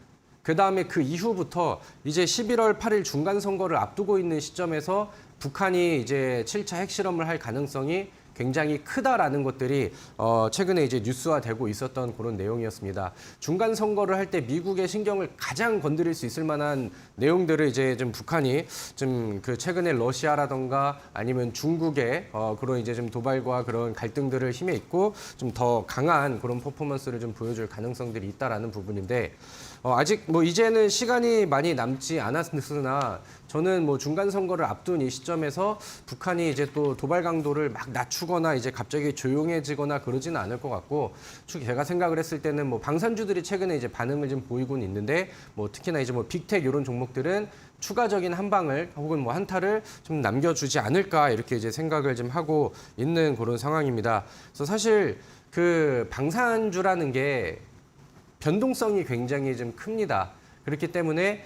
C: 그 다음에 그 이후부터 이제 11월 8일 중간 선거를 앞두고 있는 시점에서 북한이 이제 7차 핵실험을 할 가능성이 굉장히 크다라는 것들이 최근에 이제 뉴스화되고 있었던 그런 내용이었습니다. 중간 선거를 할 때 미국의 신경을 가장 건드릴 수 있을 만한 내용들을 이제 좀 북한이 좀 그 최근에 러시아라던가 아니면 중국의 그런 이제 좀 도발과 그런 갈등들을 힘에 있고 좀 더 강한 그런 퍼포먼스를 좀 보여줄 가능성들이 있다라는 부분인데 아직 뭐 이제는 시간이 많이 남지 않았으나 저는 뭐 중간 선거를 앞둔 이 시점에서 북한이 이제 또 도발 강도를 막 낮추거나 이제 갑자기 조용해지거나 그러지는 않을 것 같고 제가 생각을 했을 때는 뭐 방산주들이 최근에 이제 반응을 좀 보이고는 있는데 뭐 특히나 이제 뭐 빅텍 이런 종목들은 추가적인 한 방을 혹은 뭐 한타를 좀 남겨주지 않을까 이렇게 이제 생각을 좀 하고 있는 그런 상황입니다. 그래서 사실 그 방산주라는 게 변동성이 굉장히 좀 큽니다. 그렇기 때문에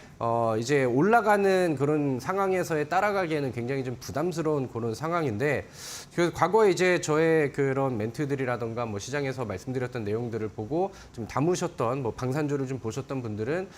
C: 이제 올라가는 그런 상황에서의 따라가기에는 굉장히 좀 부담스러운 그런 상황인데 그 과거에 이제 저의 그런 멘트들이라던가 뭐 시장에서 말씀드렸던 내용들을 보고 좀 담으셨던 뭐 방산주를 좀 보셨던 분들은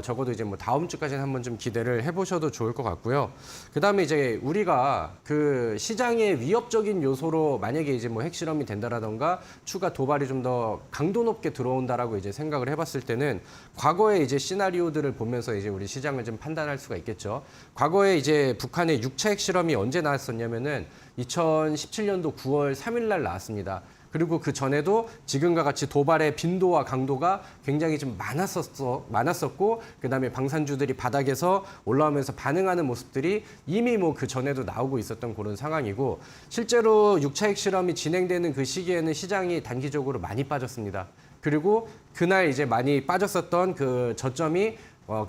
C: 적어도 이제 뭐 다음 주까지는 한번 좀 기대를 해보셔도 좋을 것 같고요. 그다음에 이제 우리가 그 시장의 위협적인 요소로 만약에 이제 뭐 핵실험이 된다라던가 추가 도발이 좀 더 강도 높게 들어온다라고 이제 생각을 해봤을 때는 과거에 이제 시나리오들을 보면서 이제 우리 시장을 좀 판단할 수가 있겠죠. 과거에 이제 북한의 6차 핵실험이 언제 나왔었냐면은 2017년도 9월 3일 날 나왔습니다. 그리고 그 전에도 지금과 같이 도발의 빈도와 강도가 굉장히 좀 많았었고 그다음에 방산주들이 바닥에서 올라오면서 반응하는 모습들이 이미 뭐 그 전에도 나오고 있었던 그런 상황이고 실제로 6차 핵실험이 진행되는 그 시기에는 시장이 단기적으로 많이 빠졌습니다. 그리고 그날 이제 많이 빠졌었던 그 저점이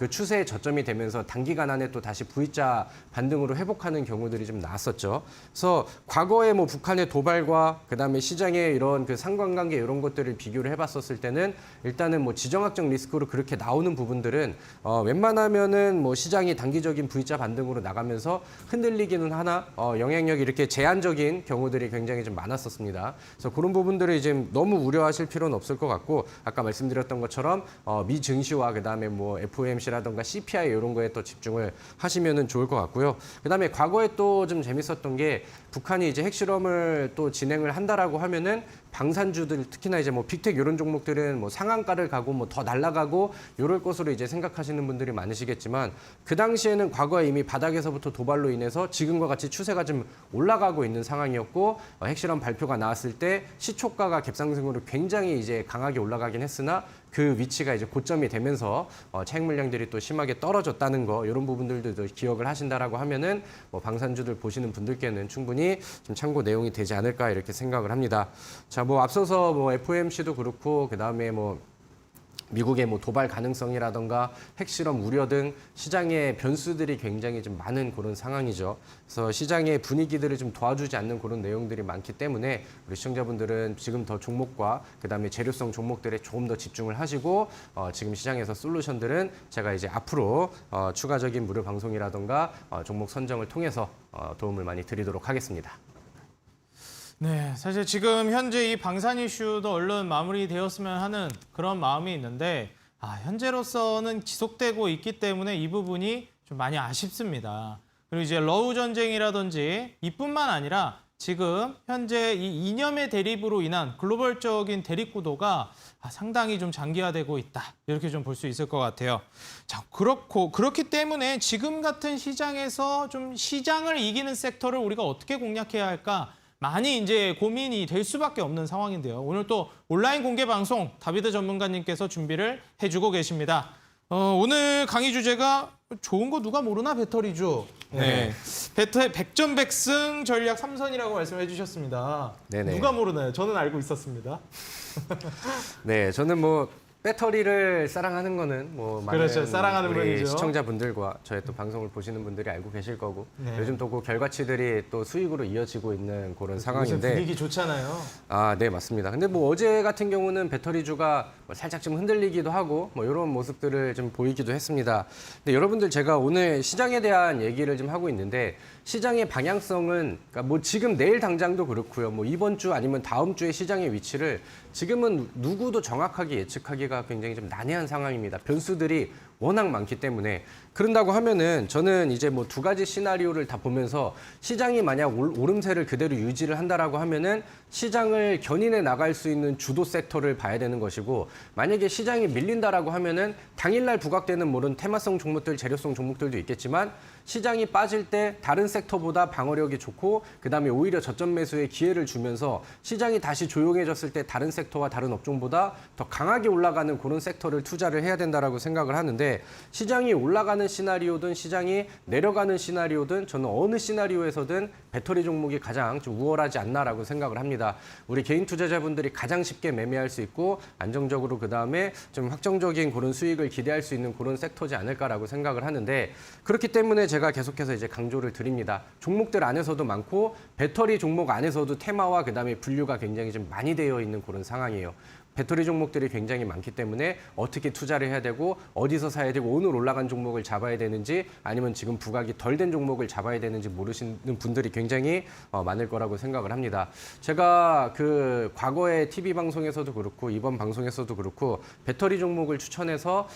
C: 그 추세의 저점이 되면서 단기간 안에 또 다시 V자 반등으로 회복하는 경우들이 좀 나왔었죠. 그래서 과거에 뭐 북한의 도발과 그다음에 시장의 이런 그 상관관계 이런 것들을 비교를 해봤었을 때는 일단은 뭐 지정학적 리스크로 그렇게 나오는 부분들은 웬만하면은 뭐 시장이 단기적인 V자 반등으로 나가면서 흔들리기는 하나 영향력이 이렇게 제한적인 경우들이 굉장히 좀 많았었습니다. 그래서 그런 부분들을 이제 너무 우려하실 필요는 없을 것 같고 아까 말씀드렸던 것처럼 미 증시와 그다음에 뭐 FOMC라든가 CPI 이런 거에 또 집중을 하시면은 좋을 것 같고요. 그다음에 과거에 또 좀 재밌었던 게 북한이 이제 핵실험을 또 진행을 한다라고 하면은 방산주들 특히나 이제 뭐 빅텍 이런 종목들은 뭐 상한가를 가고 뭐 더 날아가고 이럴 것으로 이제 생각하시는 분들이 많으시겠지만 그 당시에는 과거에 이미 바닥에서부터 도발로 인해서 지금과 같이 추세가 좀 올라가고 있는 상황이었고 핵실험 발표가 나왔을 때 시초가가 갭상승으로 굉장히 이제 강하게 올라가긴 했으나 그 위치가 이제 고점이 되면서 차익 물량들이 또 심하게 떨어졌다는 거 이런 부분들도 기억을 하신다라고 하면은 뭐 방산주들 보시는 분들께는 충분히 좀 참고 내용이 되지 않을까 이렇게 생각을 합니다. 자, 뭐 앞서서 뭐 FOMC도 그렇고 그다음에 뭐 미국의 뭐 도발 가능성이라던가 핵실험 우려 등 시장의 변수들이 굉장히 좀 많은 그런 상황이죠. 그래서 시장의 분위기들을 좀 도와주지 않는 그런 내용들이 많기 때문에 우리 시청자분들은 지금 더 종목과 그다음에 재료성 종목들에 조금 더 집중을 하시고 지금 시장에서 솔루션들은 제가 이제 앞으로 추가적인 무료 방송이라던가 종목 선정을 통해서 도움을 많이 드리도록 하겠습니다.
A: 네, 사실 지금 현재 이 방산 이슈도 얼른 마무리되었으면 하는 그런 마음이 있는데 현재로서는 지속되고 있기 때문에 이 부분이 좀 많이 아쉽습니다. 그리고 이제 러우 전쟁이라든지 이뿐만 아니라 지금 현재 이 이념의 대립으로 인한 글로벌적인 대립 구도가 상당히 좀 장기화되고 있다. 이렇게 좀 볼 수 있을 것 같아요. 자, 그렇기 때문에 지금 같은 시장에서 좀 시장을 이기는 섹터를 우리가 어떻게 공략해야 할까? 많이 이제 고민이 될 수밖에 없는 상황인데요. 오늘 또 온라인 공개 방송 다비드 전문가님께서 준비를 해주고 계십니다. 오늘 강의 주제가 좋은 거 누가 모르나 배터리주. 네. 백전백승 전략 3선이라고 말씀해 주셨습니다.
C: 네네.
A: 누가 모르나요? 저는 알고 있었습니다.
C: 네, 저는 뭐 배터리를 사랑하는 거는 뭐 많은
A: 그렇죠. 사랑하는
C: 우리
A: 분이죠.
C: 시청자분들과 저희 또 방송을 보시는 분들이 알고 계실 거고
A: 네.
C: 요즘 또 그 결과치들이 또 수익으로 이어지고 있는 그런
A: 요새
C: 상황인데
A: 분위기 좋잖아요.
C: 네, 맞습니다. 근데 뭐 어제 같은 경우는 배터리주가 뭐 살짝 좀 흔들리기도 하고 뭐 이런 모습들을 좀 보이기도 했습니다. 근데 여러분들 제가 오늘 시장에 대한 얘기를 좀 하고 있는데 시장의 방향성은 그러니까 뭐 지금 내일 당장도 그렇고요. 뭐 이번 주 아니면 다음 주의 시장의 위치를 지금은 누구도 정확하게 예측하기가 굉장히 좀 난해한 상황입니다. 변수들이 워낙 많기 때문에 그런다고 하면은 저는 이제 뭐 두 가지 시나리오를 다 보면서 시장이 만약 오름세를 그대로 유지를 한다라고 하면은 시장을 견인해 나갈 수 있는 주도 섹터를 봐야 되는 것이고 만약에 시장이 밀린다라고 하면은 당일날 부각되는 모든 테마성 종목들, 재료성 종목들도 있겠지만 시장이 빠질 때 다른 섹터보다 방어력이 좋고 그다음에 오히려 저점 매수에 기회를 주면서 시장이 다시 조용해졌을 때 다른 섹터와 다른 업종보다 더 강하게 올라가는 그런 섹터를 투자를 해야 된다라고 생각을 하는데 시장이 올라가는 시나리오든 시장이 내려가는 시나리오든 저는 어느 시나리오에서든 배터리 종목이 가장 좀 우월하지 않나라고 생각을 합니다. 우리 개인 투자자분들이 가장 쉽게 매매할 수 있고 안정적으로 그다음에 좀 확정적인 그런 수익을 기대할 수 있는 그런 섹터지 않을까라고 생각을 하는데 그렇기 때문에 제가 계속해서 이제 강조를 드립니다. 종목들 안에서도 많고 배터리 종목 안에서도 테마와 그다음에 분류가 굉장히 좀 많이 되어 있는 그런 상황이에요. 배터리 종목들이 굉장히 많기 때문에 어떻게 투자를 해야 되고 어디서 사야 되고 오늘 올라간 종목을 잡아야 되는지 아니면 지금 부각이 덜 된 종목을 잡아야 되는지 모르시는 분들이 굉장히 많을 거라고 생각을 합니다. 제가 그 과거에 TV 방송에서도 그렇고 이번 방송에서도 그렇고 배터리 종목을 추천해서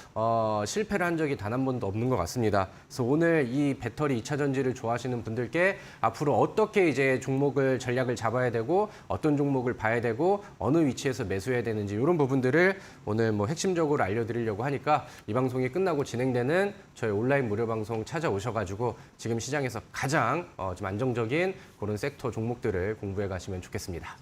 C: 실패를 한 적이 단 한 번도 없는 것 같습니다. 그래서 오늘 이 배터리 2차 전지를 좋아하시는 분들께 앞으로 어떻게 이제 종목을 전략을 잡아야 되고 어떤 종목을 봐야 되고 어느 위치에서 매수해야 되는지 이런 부분들을 오늘 뭐 핵심적으로 알려드리려고 하니까 이 방송이 끝나고 진행되는 저희 온라인 무료 방송 찾아오셔가지고 지금 시장에서 가장 좀 안정적인 그런 섹터 종목들을 공부해 가시면 좋겠습니다.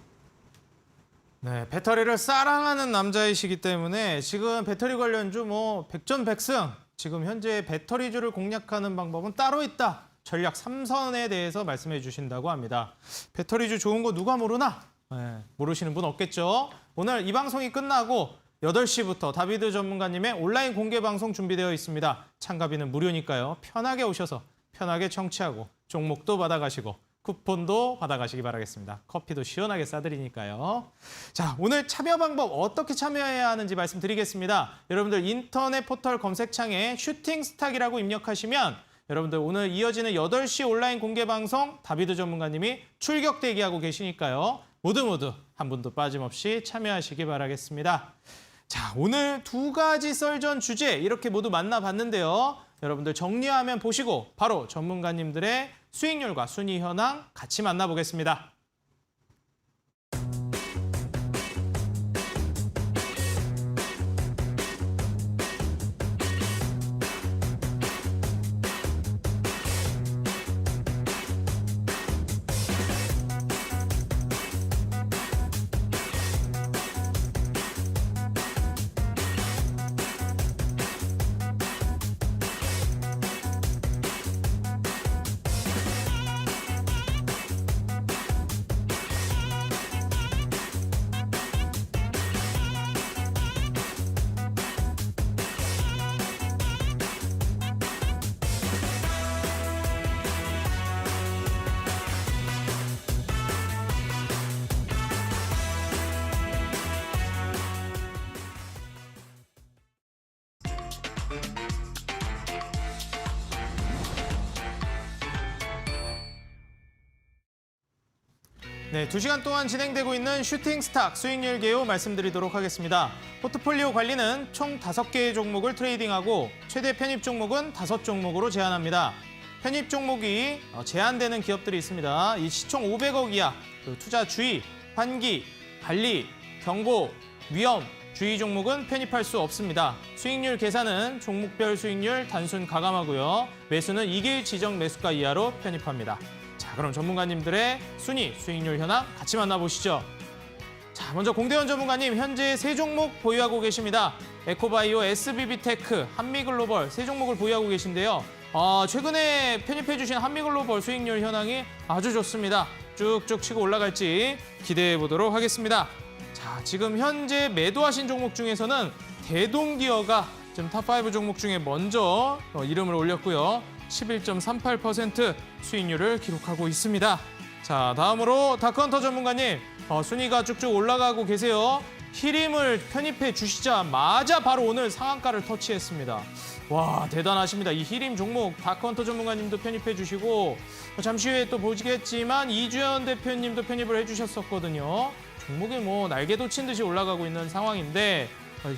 A: 네, 배터리를 사랑하는 남자이시기 때문에 지금 배터리 관련주 뭐 백전백승. 지금 현재 배터리주를 공략하는 방법은 따로 있다. 전략 3선에 대해서 말씀해 주신다고 합니다. 배터리주 좋은 거 누가 모르나? 네, 모르시는 분 없겠죠? 오늘 이 방송이 끝나고 8시부터 다비드 전문가님의 온라인 공개 방송 준비되어 있습니다. 참가비는 무료니까요. 편하게 오셔서 편하게 청취하고 종목도 받아가시고 쿠폰도 받아가시기 바라겠습니다. 커피도 시원하게 싸드리니까요. 자, 오늘 참여 방법 어떻게 참여해야 하는지 말씀드리겠습니다. 여러분들 인터넷 포털 검색창에 슈팅스탁이라고 입력하시면 여러분들 오늘 이어지는 8시 온라인 공개 방송 다비드 전문가님이 출격 대기하고 계시니까요. 모두 한 분도 빠짐없이 참여하시기 바라겠습니다. 자, 오늘 2가지 썰전 주제 이렇게 모두 만나봤는데요. 여러분들 정리하면 보시고 바로 전문가님들의 수익률과 순위 현황 같이 만나보겠습니다. 네, 2시간 동안 진행되고 있는 슈팅스탁 수익률 개요 말씀드리도록 하겠습니다. 포트폴리오 관리는 총 5개의 종목을 트레이딩하고 최대 편입 종목은 5종목으로 제한합니다. 편입 종목이 제한되는 기업들이 있습니다. 이 시총 500억 이하, 투자 주의, 환기, 관리, 경고, 위험, 주의 종목은 편입할 수 없습니다. 수익률 계산은 종목별 수익률 단순 가감하고요. 매수는 2길 지정 매수가 이하로 편입합니다. 자, 그럼 전문가님들의 순위, 수익률 현황 같이 만나보시죠. 자, 먼저 공대원 전문가님 현재 3종목 보유하고 계십니다. 에코바이오, SBB테크, 한미글로벌 3종목을 보유하고 계신데요. 최근에 편입해 주신 한미글로벌 수익률 현황이 아주 좋습니다. 쭉쭉 치고 올라갈지 기대해 보도록 하겠습니다. 자, 지금 현재 매도하신 종목 중에서는 대동기어가 지금 탑5 종목 중에 먼저 이름을 올렸고요. 11.38% 수익률을 기록하고 있습니다. 자, 다음으로 다크헌터 전문가님 순위가 쭉쭉 올라가고 계세요. 히림을 편입해 주시자마자 바로 오늘 상한가를 터치했습니다. 와, 대단하십니다. 이 히림 종목 다크헌터 전문가님도 편입해 주시고 잠시 후에 또 보시겠지만 이주연 대표님도 편입을 해주셨었거든요. 종목이 뭐 날개 돋친 듯이 올라가고 있는 상황인데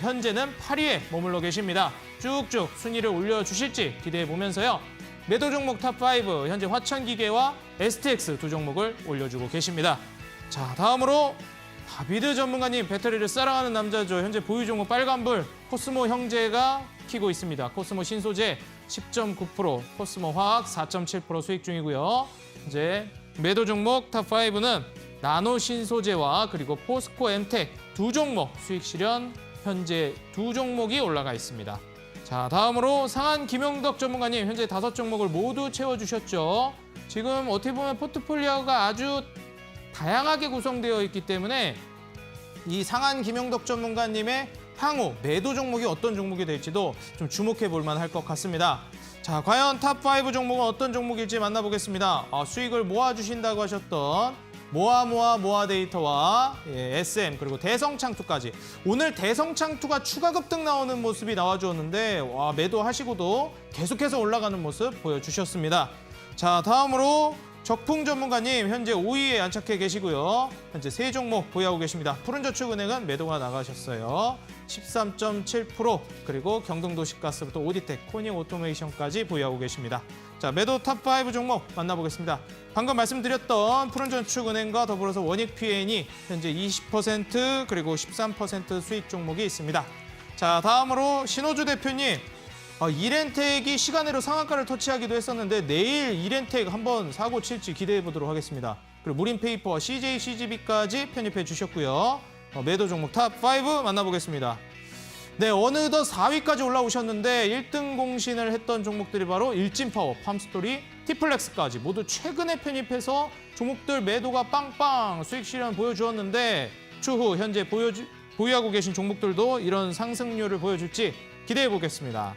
A: 현재는 8위에 머물러 계십니다. 쭉쭉 순위를 올려주실지 기대해 보면서요. 매도 종목 탑5 현재 화천기계와 STX 2종목을 올려주고 계십니다. 자, 다음으로 다비드 전문가님 배터리를 사랑하는 남자죠. 현재 보유 종목 빨간불 코스모 형제가 키고 있습니다. 코스모 신소재 10.9%, 코스모 화학 4.7% 수익 중이고요. 이제 매도 종목 탑5는 나노 신소재와 그리고 포스코 엠텍 2종목 수익 실현 현재 2종목이 올라가 있습니다. 자, 다음으로 상한 김영덕 전문가님 현재 5종목을 모두 채워주셨죠. 지금 어떻게 보면 포트폴리오가 아주 다양하게 구성되어 있기 때문에 이 상한 김영덕 전문가님의 향후 매도 종목이 어떤 종목이 될지도 좀 주목해 볼 만할 것 같습니다. 자, 과연 탑5 종목은 어떤 종목일지 만나보겠습니다. 수익을 모아주신다고 하셨던 모아 데이터와 SM 그리고 대성창투까지 오늘 대성창투가 추가 급등 나오는 모습이 나와주었는데 와, 매도하시고도 계속해서 올라가는 모습 보여주셨습니다. 자, 다음으로 적풍 전문가님 현재 5위에 안착해 계시고요. 현재 3종목 보유하고 계십니다. 푸른저축은행은 매도가 나가셨어요. 13.7% 그리고 경동도시가스부터 오디텍, 코닝 오토메이션까지 보유하고 계십니다. 자, 매도 탑5 종목 만나보겠습니다. 방금 말씀드렸던 푸른저축은행과 더불어서 원익PN이 현재 20% 그리고 13% 수익 종목이 있습니다. 자, 다음으로 신호주 대표님. 이렌텍이 시간으로 상한가를 터치하기도 했었는데 내일 이렌텍 한번 사고 칠지 기대해 보도록 하겠습니다. 그리고 무림페이퍼와 CJCGB까지 편입해 주셨고요. 매도 종목 탑5 만나보겠습니다. 네, 어느덧 4위까지 올라오셨는데 1등 공신을 했던 종목들이 바로 일진파워, 팜스토리, 티플렉스까지 모두 최근에 편입해서 종목들 매도가 빵빵 수익 실현 보여주었는데 추후 현재 보유하고 계신 종목들도 이런 상승률을 보여줄지 기대해 보겠습니다.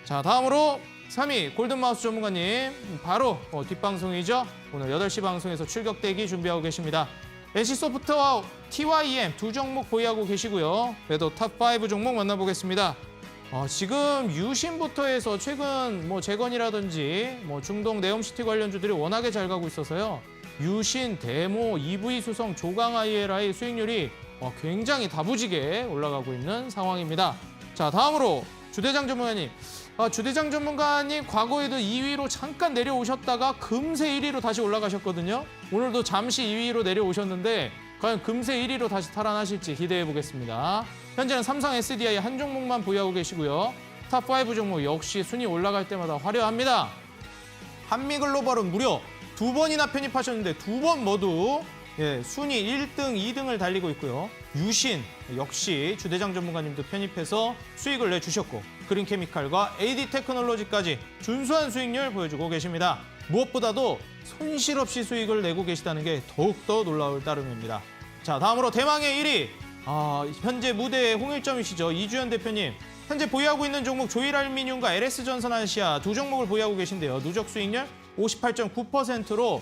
A: 자, 다음으로 3위 골든마우스 전문가님 바로 뒷방송이죠. 오늘 8시 방송에서 출격대기 준비하고 계십니다. NC소프트와 TYM 두 종목 보유하고 계시고요. 매도 탑5 종목 만나보겠습니다. 지금 유신부터 해서 최근 재건이라든지 중동 네옴시티 관련주들이 워낙에 잘 가고 있어서요. 유신, 데모, EV 수성, 조강 ILI 수익률이 굉장히 다부지게 올라가고 있는 상황입니다. 자, 다음으로 주대장 전문가님. 주대장 전문가님 과거에도 2위로 잠깐 내려오셨다가 금세 1위로 다시 올라가셨거든요. 오늘도 잠시 2위로 내려오셨는데 과연 금세 1위로 다시 탈환하실지 기대해 보겠습니다. 현재는 삼성 SDI 한 종목만 보유하고 계시고요. 탑5 종목 역시 순위 올라갈 때마다 화려합니다. 한미글로벌은 무려 2번이나 편입하셨는데 2번 모두 순위 1등, 2등을 달리고 있고요. 유신 역시 주대장 전문가님도 편입해서 수익을 내주셨고 그린케미칼과 AD테크놀로지까지 준수한 수익률 보여주고 계십니다. 무엇보다도 손실 없이 수익을 내고 계시다는 게 더욱더 놀라울 따름입니다. 자, 다음으로 대망의 1위. 현재 무대의 홍일점이시죠. 이주연 대표님. 현재 보유하고 있는 종목 조일알미늄과 LS전선아시아 두 종목을 보유하고 계신데요. 누적 수익률 58.9%로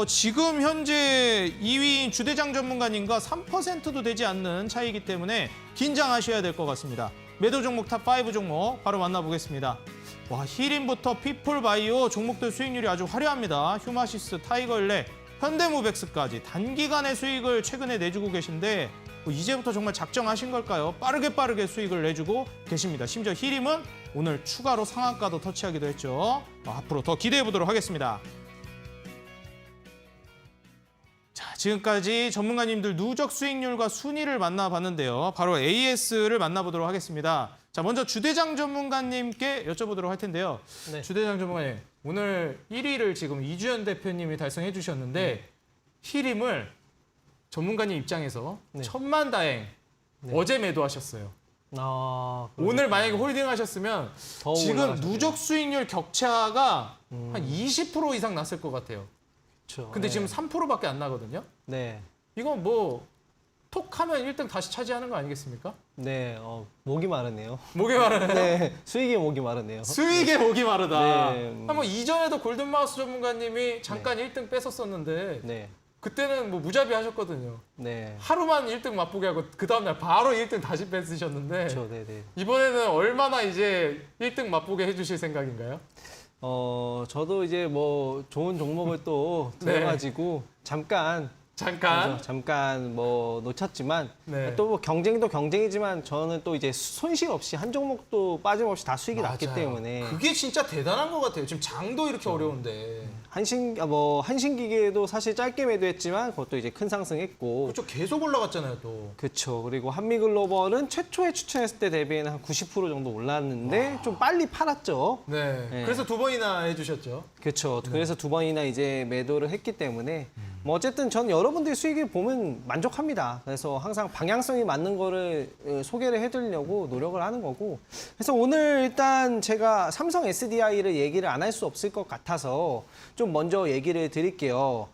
A: 지금 현재 2위인 주대장 전문가님과 3%도 되지 않는 차이이기 때문에 긴장하셔야 될 것 같습니다. 매도 종목 탑5 종목 바로 만나보겠습니다. 히림부터 피플바이오 종목들 수익률이 아주 화려합니다. 휴마시스, 타이거일렉, 현대모백스까지 단기간에 수익을 최근에 내주고 계신데 이제부터 정말 작정하신 걸까요? 빠르게 수익을 내주고 계십니다. 심지어 히림은 오늘 추가로 상한가도 터치하기도 했죠. 앞으로 더 기대해 보도록 하겠습니다. 자, 지금까지 전문가님들 누적 수익률과 순위를 만나봤는데요. 바로 AS를 만나보도록 하겠습니다. 자, 먼저 주대장 전문가님께 여쭤보도록 할 텐데요.
D: 네.
A: 주대장 전문가님, 오늘 1위를 지금 이주연 대표님이 달성해 주셨는데 히림을 전문가님 입장에서 천만다행 어제 매도하셨어요. 오늘 만약에 홀딩하셨으면 지금
D: 올라가셨네요.
A: 누적 수익률 격차가 한 20% 이상 났을 것 같아요.
D: 그렇죠.
A: 근데 지금 3%밖에 안 나거든요.
D: 네.
A: 이건 톡 하면 1등 다시 차지하는 거 아니겠습니까?
D: 네. 목이 마르네요.
A: 목이 마르네요.
D: 네. 수익의 목이 마르네요.
A: 수익의 목이 마르다.
D: 네.
A: 한번 이전에도 골든마우스 전문가님이 잠깐 1등 뺐었었는데
D: 네.
A: 그때는 무자비 하셨거든요.
D: 네.
A: 하루만 1등 맛보게 하고 그 다음날 바로 1등 다시 뺏으셨는데
D: 그렇죠. 네, 네.
A: 이번에는 얼마나 이제 1등 맛보게 해주실 생각인가요?
D: 저도 이제 좋은 종목을 또 들어가지고 잠깐 놓쳤지만
A: 네.
D: 또 경쟁도 경쟁이지만 저는 또 이제 손실 없이 한 종목도 빠짐없이 다 수익이 났기
A: 맞아요.
D: 때문에
A: 그게 진짜 대단한 것 같아요. 지금 장도 이렇게 어려운데.
D: 한신기계도 사실 짧게 매도했지만 그것도 이제 큰 상승했고
A: 그렇죠. 계속 올라갔잖아요, 또.
D: 그렇죠. 그리고 한미글로벌은 최초에 추천했을 때 대비해는 한 90% 정도 올랐는데 좀 빨리 팔았죠.
A: 네.
D: 네.
A: 그래서 2번이나 해주셨죠.
D: 그렇죠. 그래서 2번이나 이제 매도를 했기 때문에 어쨌든 전 여러분들의 수익을 보면 만족합니다. 그래서 항상 방향성이 맞는 거를 소개를 해드리려고 노력을 하는 거고. 그래서 오늘 일단 제가 삼성 SDI를 얘기를 안 할 수 없을 것 같아서 좀 먼저 얘기를 드릴게요.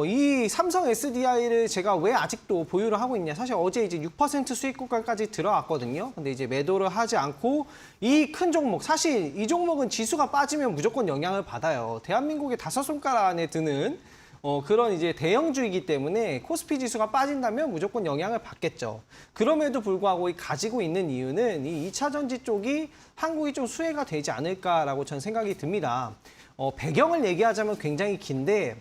D: 이 삼성 SDI를 제가 왜 아직도 보유를 하고 있냐. 사실 어제 이제 6% 수익 구간까지 들어왔거든요. 근데 이제 매도를 하지 않고 이 큰 종목, 사실 이 종목은 지수가 빠지면 무조건 영향을 받아요. 대한민국의 5손가락 안에 드는 그런 이제 대형주이기 때문에 코스피 지수가 빠진다면 무조건 영향을 받겠죠. 그럼에도 불구하고 가지고 있는 이유는 이 2차 전지 쪽이 한국이 좀 수혜가 되지 않을까라고 전 생각이 듭니다. 배경을 얘기하자면 굉장히 긴데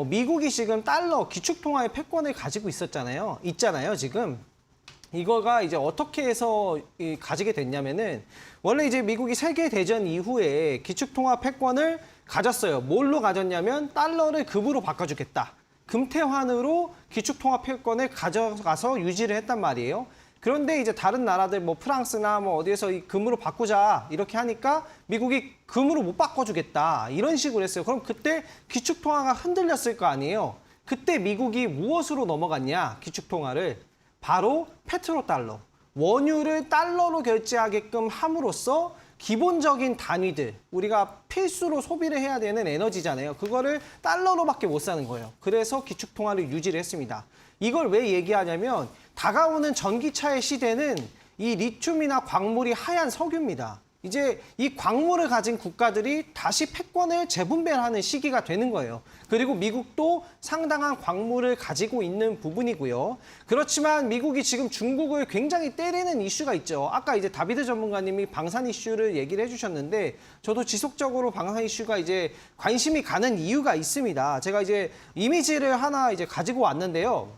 D: 미국이 지금 달러 기축통화의 패권을 가지고 있잖아요, 지금. 이거가 이제 어떻게 해서 가지게 됐냐면은 원래 이제 미국이 세계대전 이후에 기축통화 패권을 가졌어요. 뭘로 가졌냐면 달러를 급으로 바꿔주겠다. 금태환으로 기축통화 패권을 가져가서 유지를 했단 말이에요. 그런데 이제 다른 나라들 프랑스나 어디에서 이 금으로 바꾸자 이렇게 하니까 미국이 금으로 못 바꿔주겠다 이런 식으로 했어요. 그럼 그때 기축통화가 흔들렸을 거 아니에요. 그때 미국이 무엇으로 넘어갔냐, 기축통화를 바로 페트로달러. 원유를 달러로 결제하게끔 함으로써 기본적인 단위들, 우리가 필수로 소비를 해야 되는 에너지잖아요. 그거를 달러로밖에 못 사는 거예요. 그래서 기축통화를 유지를 했습니다. 이걸 왜 얘기하냐면 다가오는 전기차의 시대는 이 리튬이나 광물이 하얀 석유입니다. 이제 이 광물을 가진 국가들이 다시 패권을 재분배하는 시기가 되는 거예요. 그리고 미국도 상당한 광물을 가지고 있는 부분이고요. 그렇지만 미국이 지금 중국을 굉장히 때리는 이슈가 있죠. 아까 이제 다비드 전문가님이 방산 이슈를 얘기를 해주셨는데 저도 지속적으로 방산 이슈가 이제 관심이 가는 이유가 있습니다. 제가 이제 이미지를 하나 이제 가지고 왔는데요.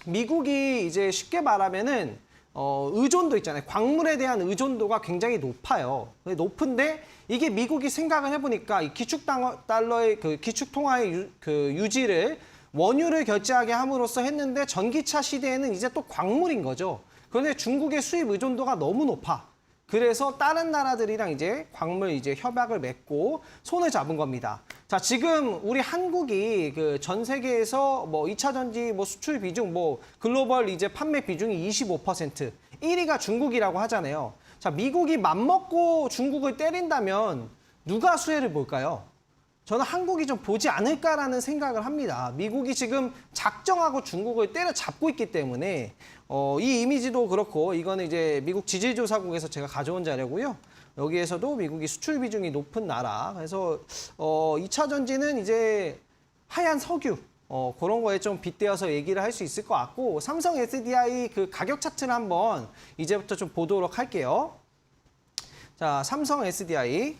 D: 미국이 이제 쉽게 말하면은 의존도 있잖아요. 광물에 대한 의존도가 굉장히 높아요. 높은데 이게 미국이 생각을 해보니까 이 기축달러의 그 기축통화의 유지를 원유를 결제하게 함으로써 했는데 전기차 시대에는 이제 또 광물인 거죠. 그런데 중국의 수입 의존도가 너무 높아. 그래서 다른 나라들이랑 이제 광물 이제 협약을 맺고 손을 잡은 겁니다. 자, 지금 우리 한국이 그 전 세계에서 뭐 2차 전지 뭐 수출 비중 뭐 글로벌 이제 판매 비중이 25%, 1위가 중국이라고 하잖아요. 자, 미국이 맘먹고 중국을 때린다면 누가 수혜를 볼까요? 저는 한국이 좀 보지 않을까라는 생각을 합니다. 미국이 지금 작정하고 중국을 때려잡고 있기 때문에 이 이미지도 그렇고 이거는 이제 미국 지질조사국에서 제가 가져온 자료고요. 여기에서도 미국이 수출 비중이 높은 나라. 그래서 2차 전지는 이제 하얀 석유 그런 거에 좀 빗대어서 얘기를 할 수 있을 것 같고 삼성 SDI 그 가격 차트를 한번 이제부터 좀 보도록 할게요. 자, 삼성 SDI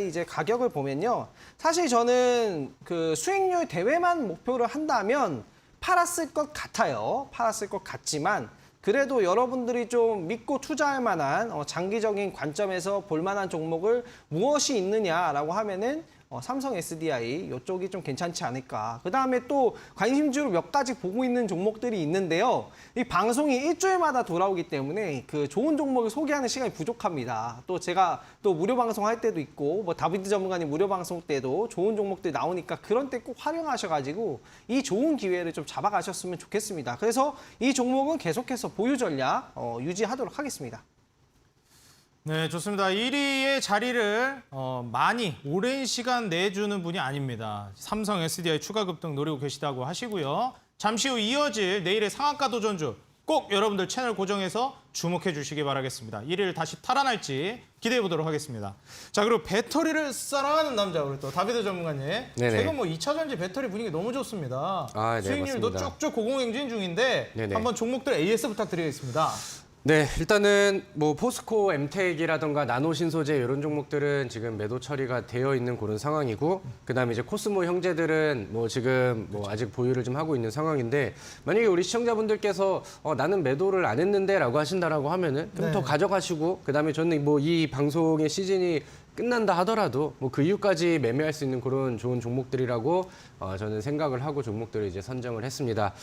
D: 이제 가격을 보면요. 사실 저는 그 수익률 대회만 목표를 한다면 팔았을 것 같아요. 팔았을 것 같지만 그래도 여러분들이 좀 믿고 투자할 만한 장기적인 관점에서 볼 만한 종목을 무엇이 있느냐라고 하면은 삼성 SDI 이쪽이 좀 괜찮지 않을까. 그다음에 또 관심주로 몇 가지 보고 있는 종목들이 있는데요. 이 방송이 일주일마다 돌아오기 때문에 그 좋은 종목을 소개하는 시간이 부족합니다. 또 제가 또 무료 방송할 때도 있고 뭐 다비드 전문가님 무료 방송 때도 좋은 종목들 나오니까 그런 때 꼭 활용하셔가지고 이 좋은 기회를 좀 잡아가셨으면 좋겠습니다. 그래서 이 종목은 계속해서 보유 전략 유지하도록 하겠습니다.
A: 네, 좋습니다. 1위의 자리를 많이 오랜 시간 내주는 분이 아닙니다. 삼성 SDI 추가 급등 노리고 계시다고 하시고요. 잠시 후 이어질 내일의 상한가 도전주 꼭 여러분들 채널 고정해서 주목해 주시기 바라겠습니다. 1위를 다시 탈환할지 기대해 보도록 하겠습니다. 자, 그리고 배터리를 사랑하는 남자 우리 또 다비드 전문가님.
C: 네네.
A: 최근 뭐 2차 전지 배터리 분위기 너무 좋습니다.
C: 네,
A: 수익률도
C: 맞습니다.
A: 쭉쭉 고공행진 중인데
C: 네네.
A: 한번 종목들 AS 부탁드리겠습니다.
C: 네, 일단은 뭐 포스코, 엠텍이라던가 나노신소재 이런 종목들은 지금 매도 처리가 되어 있는 그런 상황이고, 그다음에 이제 코스모 형제들은 뭐 지금 뭐 아직 보유를 좀 하고 있는 상황인데, 만약에 우리 시청자분들께서 나는 매도를 안 했는데라고 하신다라고 하면은 좀 더 가져가시고, 그다음에 저는 뭐 이 방송의 시즌이 끝난다 하더라도 뭐 그 이후까지 매매할 수 있는 그런 좋은 종목들이라고 저는 생각을 하고 종목들을 이제 선정을 했습니다.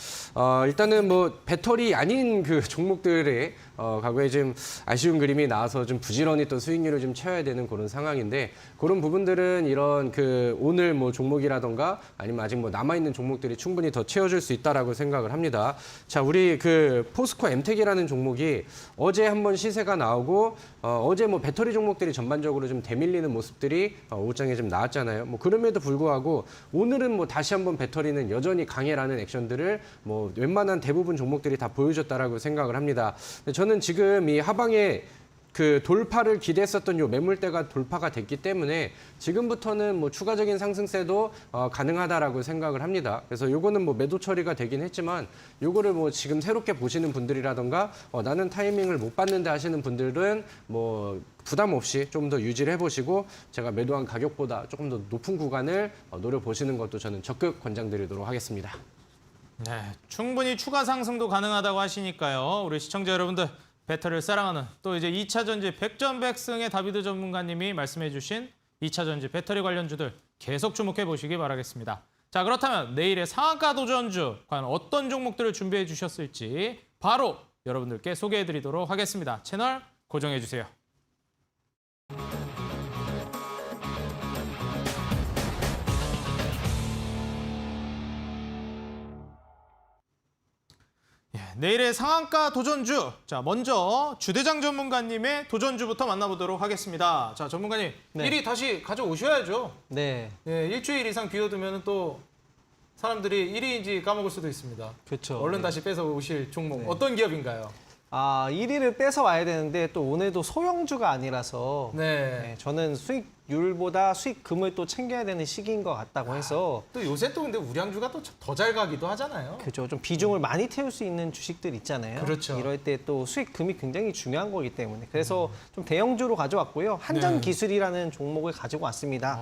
C: 일단은 뭐 배터리 아닌 그 종목들의 과거에 좀 아쉬운 그림이 나와서 좀 부지런히 또 수익률을 좀 채워야 되는 그런 상황인데, 그런 부분들은 이런 그 오늘 뭐 종목이라던가 아니면 아직 뭐 남아있는 종목들이 충분히 더 채워줄 수 있다라고 생각을 합니다. 자, 우리 그 포스코 엠텍이라는 종목이 어제 한번 시세가 나오고 어제 뭐 배터리 종목들이 전반적으로 좀 대밀리는 모습들이 오후장에 좀 나왔잖아요. 뭐 그럼에도 불구하고 오늘은 뭐 다시 한번 배터리는 여전히 강해라는 액션들을 뭐 웬만한 대부분 종목들이 다 보여줬다라고 생각을 합니다. 저는 지금 이 하방에 그 돌파를 기대했었던 요 매물대가 돌파가 됐기 때문에 지금부터는 뭐 추가적인 상승세도 가능하다라고 생각을 합니다. 그래서 요거는 뭐 매도 처리가 되긴 했지만 요거를 뭐 지금 새롭게 보시는 분들이라던가 나는 타이밍을 못 봤는데 하시는 분들은 뭐 부담 없이 좀 더 유지를 해보시고 제가 매도한 가격보다 조금 더 높은 구간을 노려보시는 것도 저는 적극 권장드리도록 하겠습니다.
A: 네, 충분히 추가 상승도 가능하다고 하시니까요. 우리 시청자 여러분들 배터리를 사랑하는 또 이제 2차 전지 백전백승의 다비드 전문가님이 말씀해 주신 2차 전지 배터리 관련주들 계속 주목해 보시기 바라겠습니다. 자, 그렇다면 내일의 상한가 도전주 과연 어떤 종목들을 준비해 주셨을지 바로 여러분들께 소개해 드리도록 하겠습니다. 채널 고정해 주세요. 내일의 상한가 도전주. 자, 먼저 주대장 전문가님의 도전주부터 만나보도록 하겠습니다. 자, 전문가님,
D: 네.
A: 1위 다시 가져오셔야죠.
D: 네,
A: 예, 일주일 이상 비워두면 또 사람들이 1위인지 까먹을 수도 있습니다.
D: 그렇죠.
A: 얼른 다시 뺏어 오실 종목.
D: 네.
A: 어떤 기업인가요?
D: 1위를 뺏어 와야 되는데 또 오늘도 소형주가 아니라서
A: 네.
D: 저는 수익률보다 수익금을 또 챙겨야 되는 시기인 것 같다고 해서
A: 또 요새 또 근데 우량주가 또 더 잘 가기도 하잖아요.
D: 그죠. 좀 비중을 많이 태울 수 있는 주식들 있잖아요.
A: 그렇죠.
D: 이럴 때 또 수익금이 굉장히 중요한 거기 때문에 그래서 좀 대형주로 가져왔고요. 한전기술이라는 종목을 가지고 왔습니다.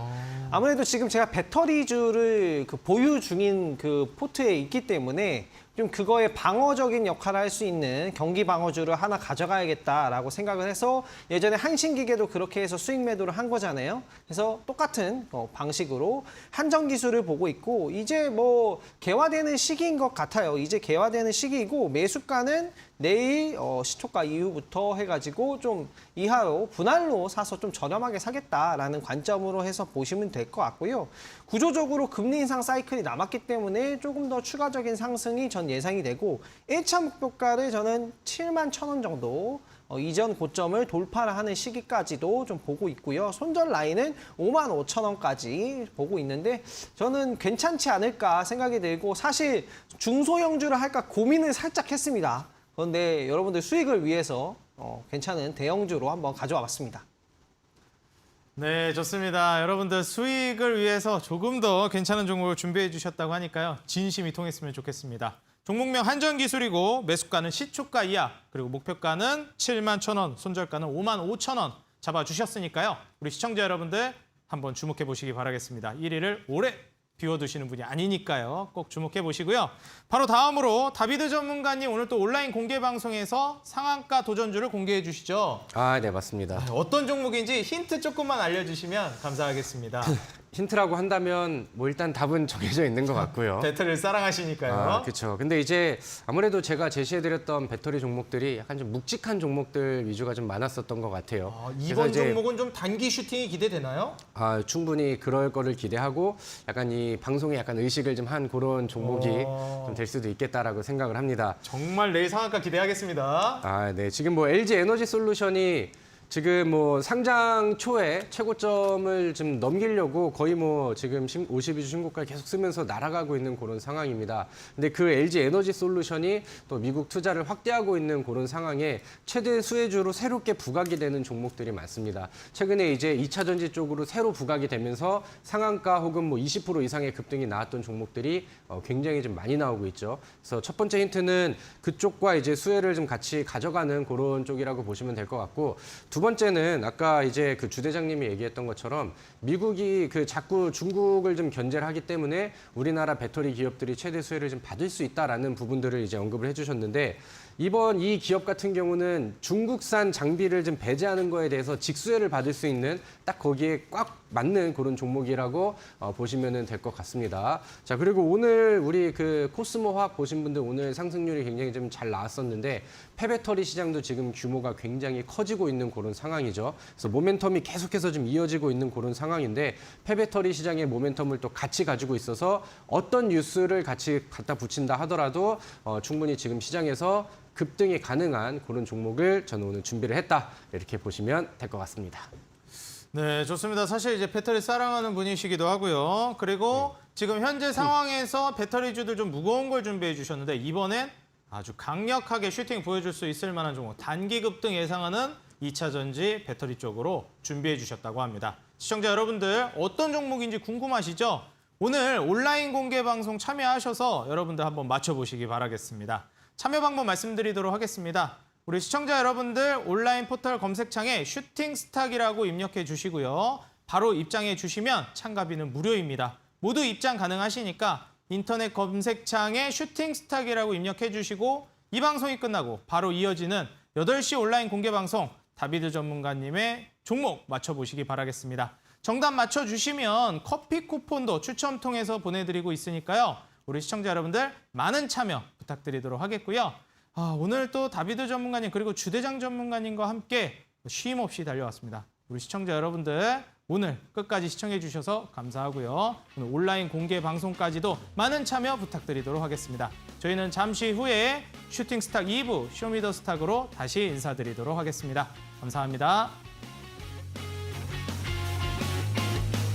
D: 아무래도 지금 제가 배터리주를 보유 중인 그 포트에 있기 때문에 좀 그거에 방어적인 역할을 할 수 있는 경기 방어주를 하나 가져가야겠다라고 생각을 해서 예전에 한신기계도 그렇게 해서 수익 매도를 한 거잖아요. 그래서 똑같은 방식으로 한전기술을 보고 있고 이제 뭐 개화되는 시기인 것 같아요. 이제 개화되는 시기이고 매수가는 내일 시초가 이후부터 해가지고 좀 이하로 분할로 사서 좀 저렴하게 사겠다라는 관점으로 해서 보시면 될 것 같고요. 구조적으로 금리 인상 사이클이 남았기 때문에 조금 더 추가적인 상승이 전 예상이 되고 1차 목표가를 저는 7만 1,000원 정도 이전 고점을 돌파를 하는 시기까지도 좀 보고 있고요. 손절 라인은 5만 5천 원까지 보고 있는데 저는 괜찮지 않을까 생각이 들고 사실 중소형주를 할까 고민을 살짝 했습니다. 그런데 여러분들 수익을 위해서 괜찮은 대형주로 한번 가져와 봤습니다.
A: 네, 좋습니다. 여러분들 수익을 위해서 조금 더 괜찮은 종목을 준비해 주셨다고 하니까요. 진심이 통했으면 좋겠습니다. 종목명 한전기술이고 매수가는 시초가 이하, 그리고 목표가는 7만 1,000원, 손절가는 5만 5천 원 잡아주셨으니까요. 우리 시청자 여러분들 한번 주목해 보시기 바라겠습니다. 1위를 오래 비워두시는 분이 아니니까요. 꼭 주목해 보시고요. 바로 다음으로 다비드 전문가님 오늘 또 온라인 공개 방송에서 상한가 도전주를 공개해 주시죠.
C: 네, 맞습니다.
A: 어떤 종목인지 힌트 조금만 알려주시면 감사하겠습니다.
C: 힌트라고 한다면 뭐 일단 답은 정해져 있는 것 같고요.
A: 배터리를 사랑하시니까요.
C: 그렇죠. 근데 이제 아무래도 제가 제시해드렸던 배터리 종목들이 약간 좀 묵직한 종목들 위주가 좀 많았었던 것 같아요.
A: 이번
C: 이제
A: 종목은 좀 단기 슈팅이 기대되나요?
C: 충분히 그럴 거를 기대하고 약간 이 방송에 약간 의식을 좀 한 그런 종목이 좀 될 수도 있겠다라고 생각을 합니다.
A: 정말 내일 상한가 기대하겠습니다.
C: 네. 지금 뭐 LG 에너지 솔루션이 지금 뭐 상장 초에 최고점을 좀 넘기려고 거의 뭐 지금 52주 신고가 계속 쓰면서 날아가고 있는 그런 상황입니다. 근데 그 LG 에너지 솔루션이 또 미국 투자를 확대하고 있는 그런 상황에 최대 수혜주로 새롭게 부각이 되는 종목들이 많습니다. 최근에 이제 2차 전지 쪽으로 새로 부각이 되면서 상한가 혹은 뭐 20% 이상의 급등이 나왔던 종목들이 굉장히 좀 많이 나오고 있죠. 그래서 첫 번째 힌트는 그쪽과 이제 수혜를 좀 같이 가져가는 그런 쪽이라고 보시면 될 것 같고 두 번째는 아까 이제 그 주대장님이 얘기했던 것처럼 미국이 그 자꾸 중국을 좀 견제를 하기 때문에 우리나라 배터리 기업들이 최대 수혜를 좀 받을 수 있다라는 부분들을 이제 언급을 해주셨는데 이번 이 기업 같은 경우는 중국산 장비를 좀 배제하는 거에 대해서 직수혜를 받을 수 있는 딱 거기에 꽉 맞는 그런 종목이라고 보시면 될 것 같습니다. 자, 그리고 오늘 우리 그 코스모 화학 보신 분들 오늘 상승률이 굉장히 좀 잘 나왔었는데 폐배터리 시장도 지금 규모가 굉장히 커지고 있는 그런 상황이죠. 그래서 모멘텀이 계속해서 좀 이어지고 있는 그런 상황인데 폐배터리 시장의 모멘텀을 또 같이 가지고 있어서 어떤 뉴스를 같이 갖다 붙인다 하더라도 충분히 지금 시장에서 급등이 가능한 그런 종목을 저는 오늘 준비를 했다. 이렇게 보시면 될 것 같습니다.
A: 네, 좋습니다. 사실 이제 배터리 사랑하는 분이시기도 하고요. 그리고 지금 현재 상황에서 배터리주들 좀 무거운 걸 준비해 주셨는데 이번엔 아주 강력하게 슈팅 보여줄 수 있을 만한 종목, 단기 급등 예상하는 2차 전지 배터리 쪽으로 준비해 주셨다고 합니다. 시청자 여러분들 어떤 종목인지 궁금하시죠? 오늘 온라인 공개 방송 참여하셔서 여러분들 한번 맞춰보시기 바라겠습니다. 참여 방법 말씀드리도록 하겠습니다. 우리 시청자 여러분들 온라인 포털 검색창에 슈팅 스탁이라고 입력해 주시고요. 바로 입장해 주시면 참가비는 무료입니다. 모두 입장 가능하시니까 인터넷 검색창에 슈팅 스탁이라고 입력해 주시고 이 방송이 끝나고 바로 이어지는 8시 온라인 공개 방송 다비드 전문가님의 종목 맞춰보시기 바라겠습니다. 정답 맞춰주시면 커피 쿠폰도 추첨 통해서 보내드리고 있으니까요. 우리 시청자 여러분들 많은 참여 부탁드리도록 하겠고요. 오늘 또 다비드 전문가님 그리고 주대장 전문가님과 함께 쉼 없이 달려왔습니다. 우리 시청자 여러분들 오늘 끝까지 시청해 주셔서 감사하고요. 오늘 온라인 공개 방송까지도 많은 참여 부탁드리도록 하겠습니다. 저희는 잠시 후에 슈팅스탁 2부 쇼미더스탁으로 다시 인사드리도록 하겠습니다. 감사합니다.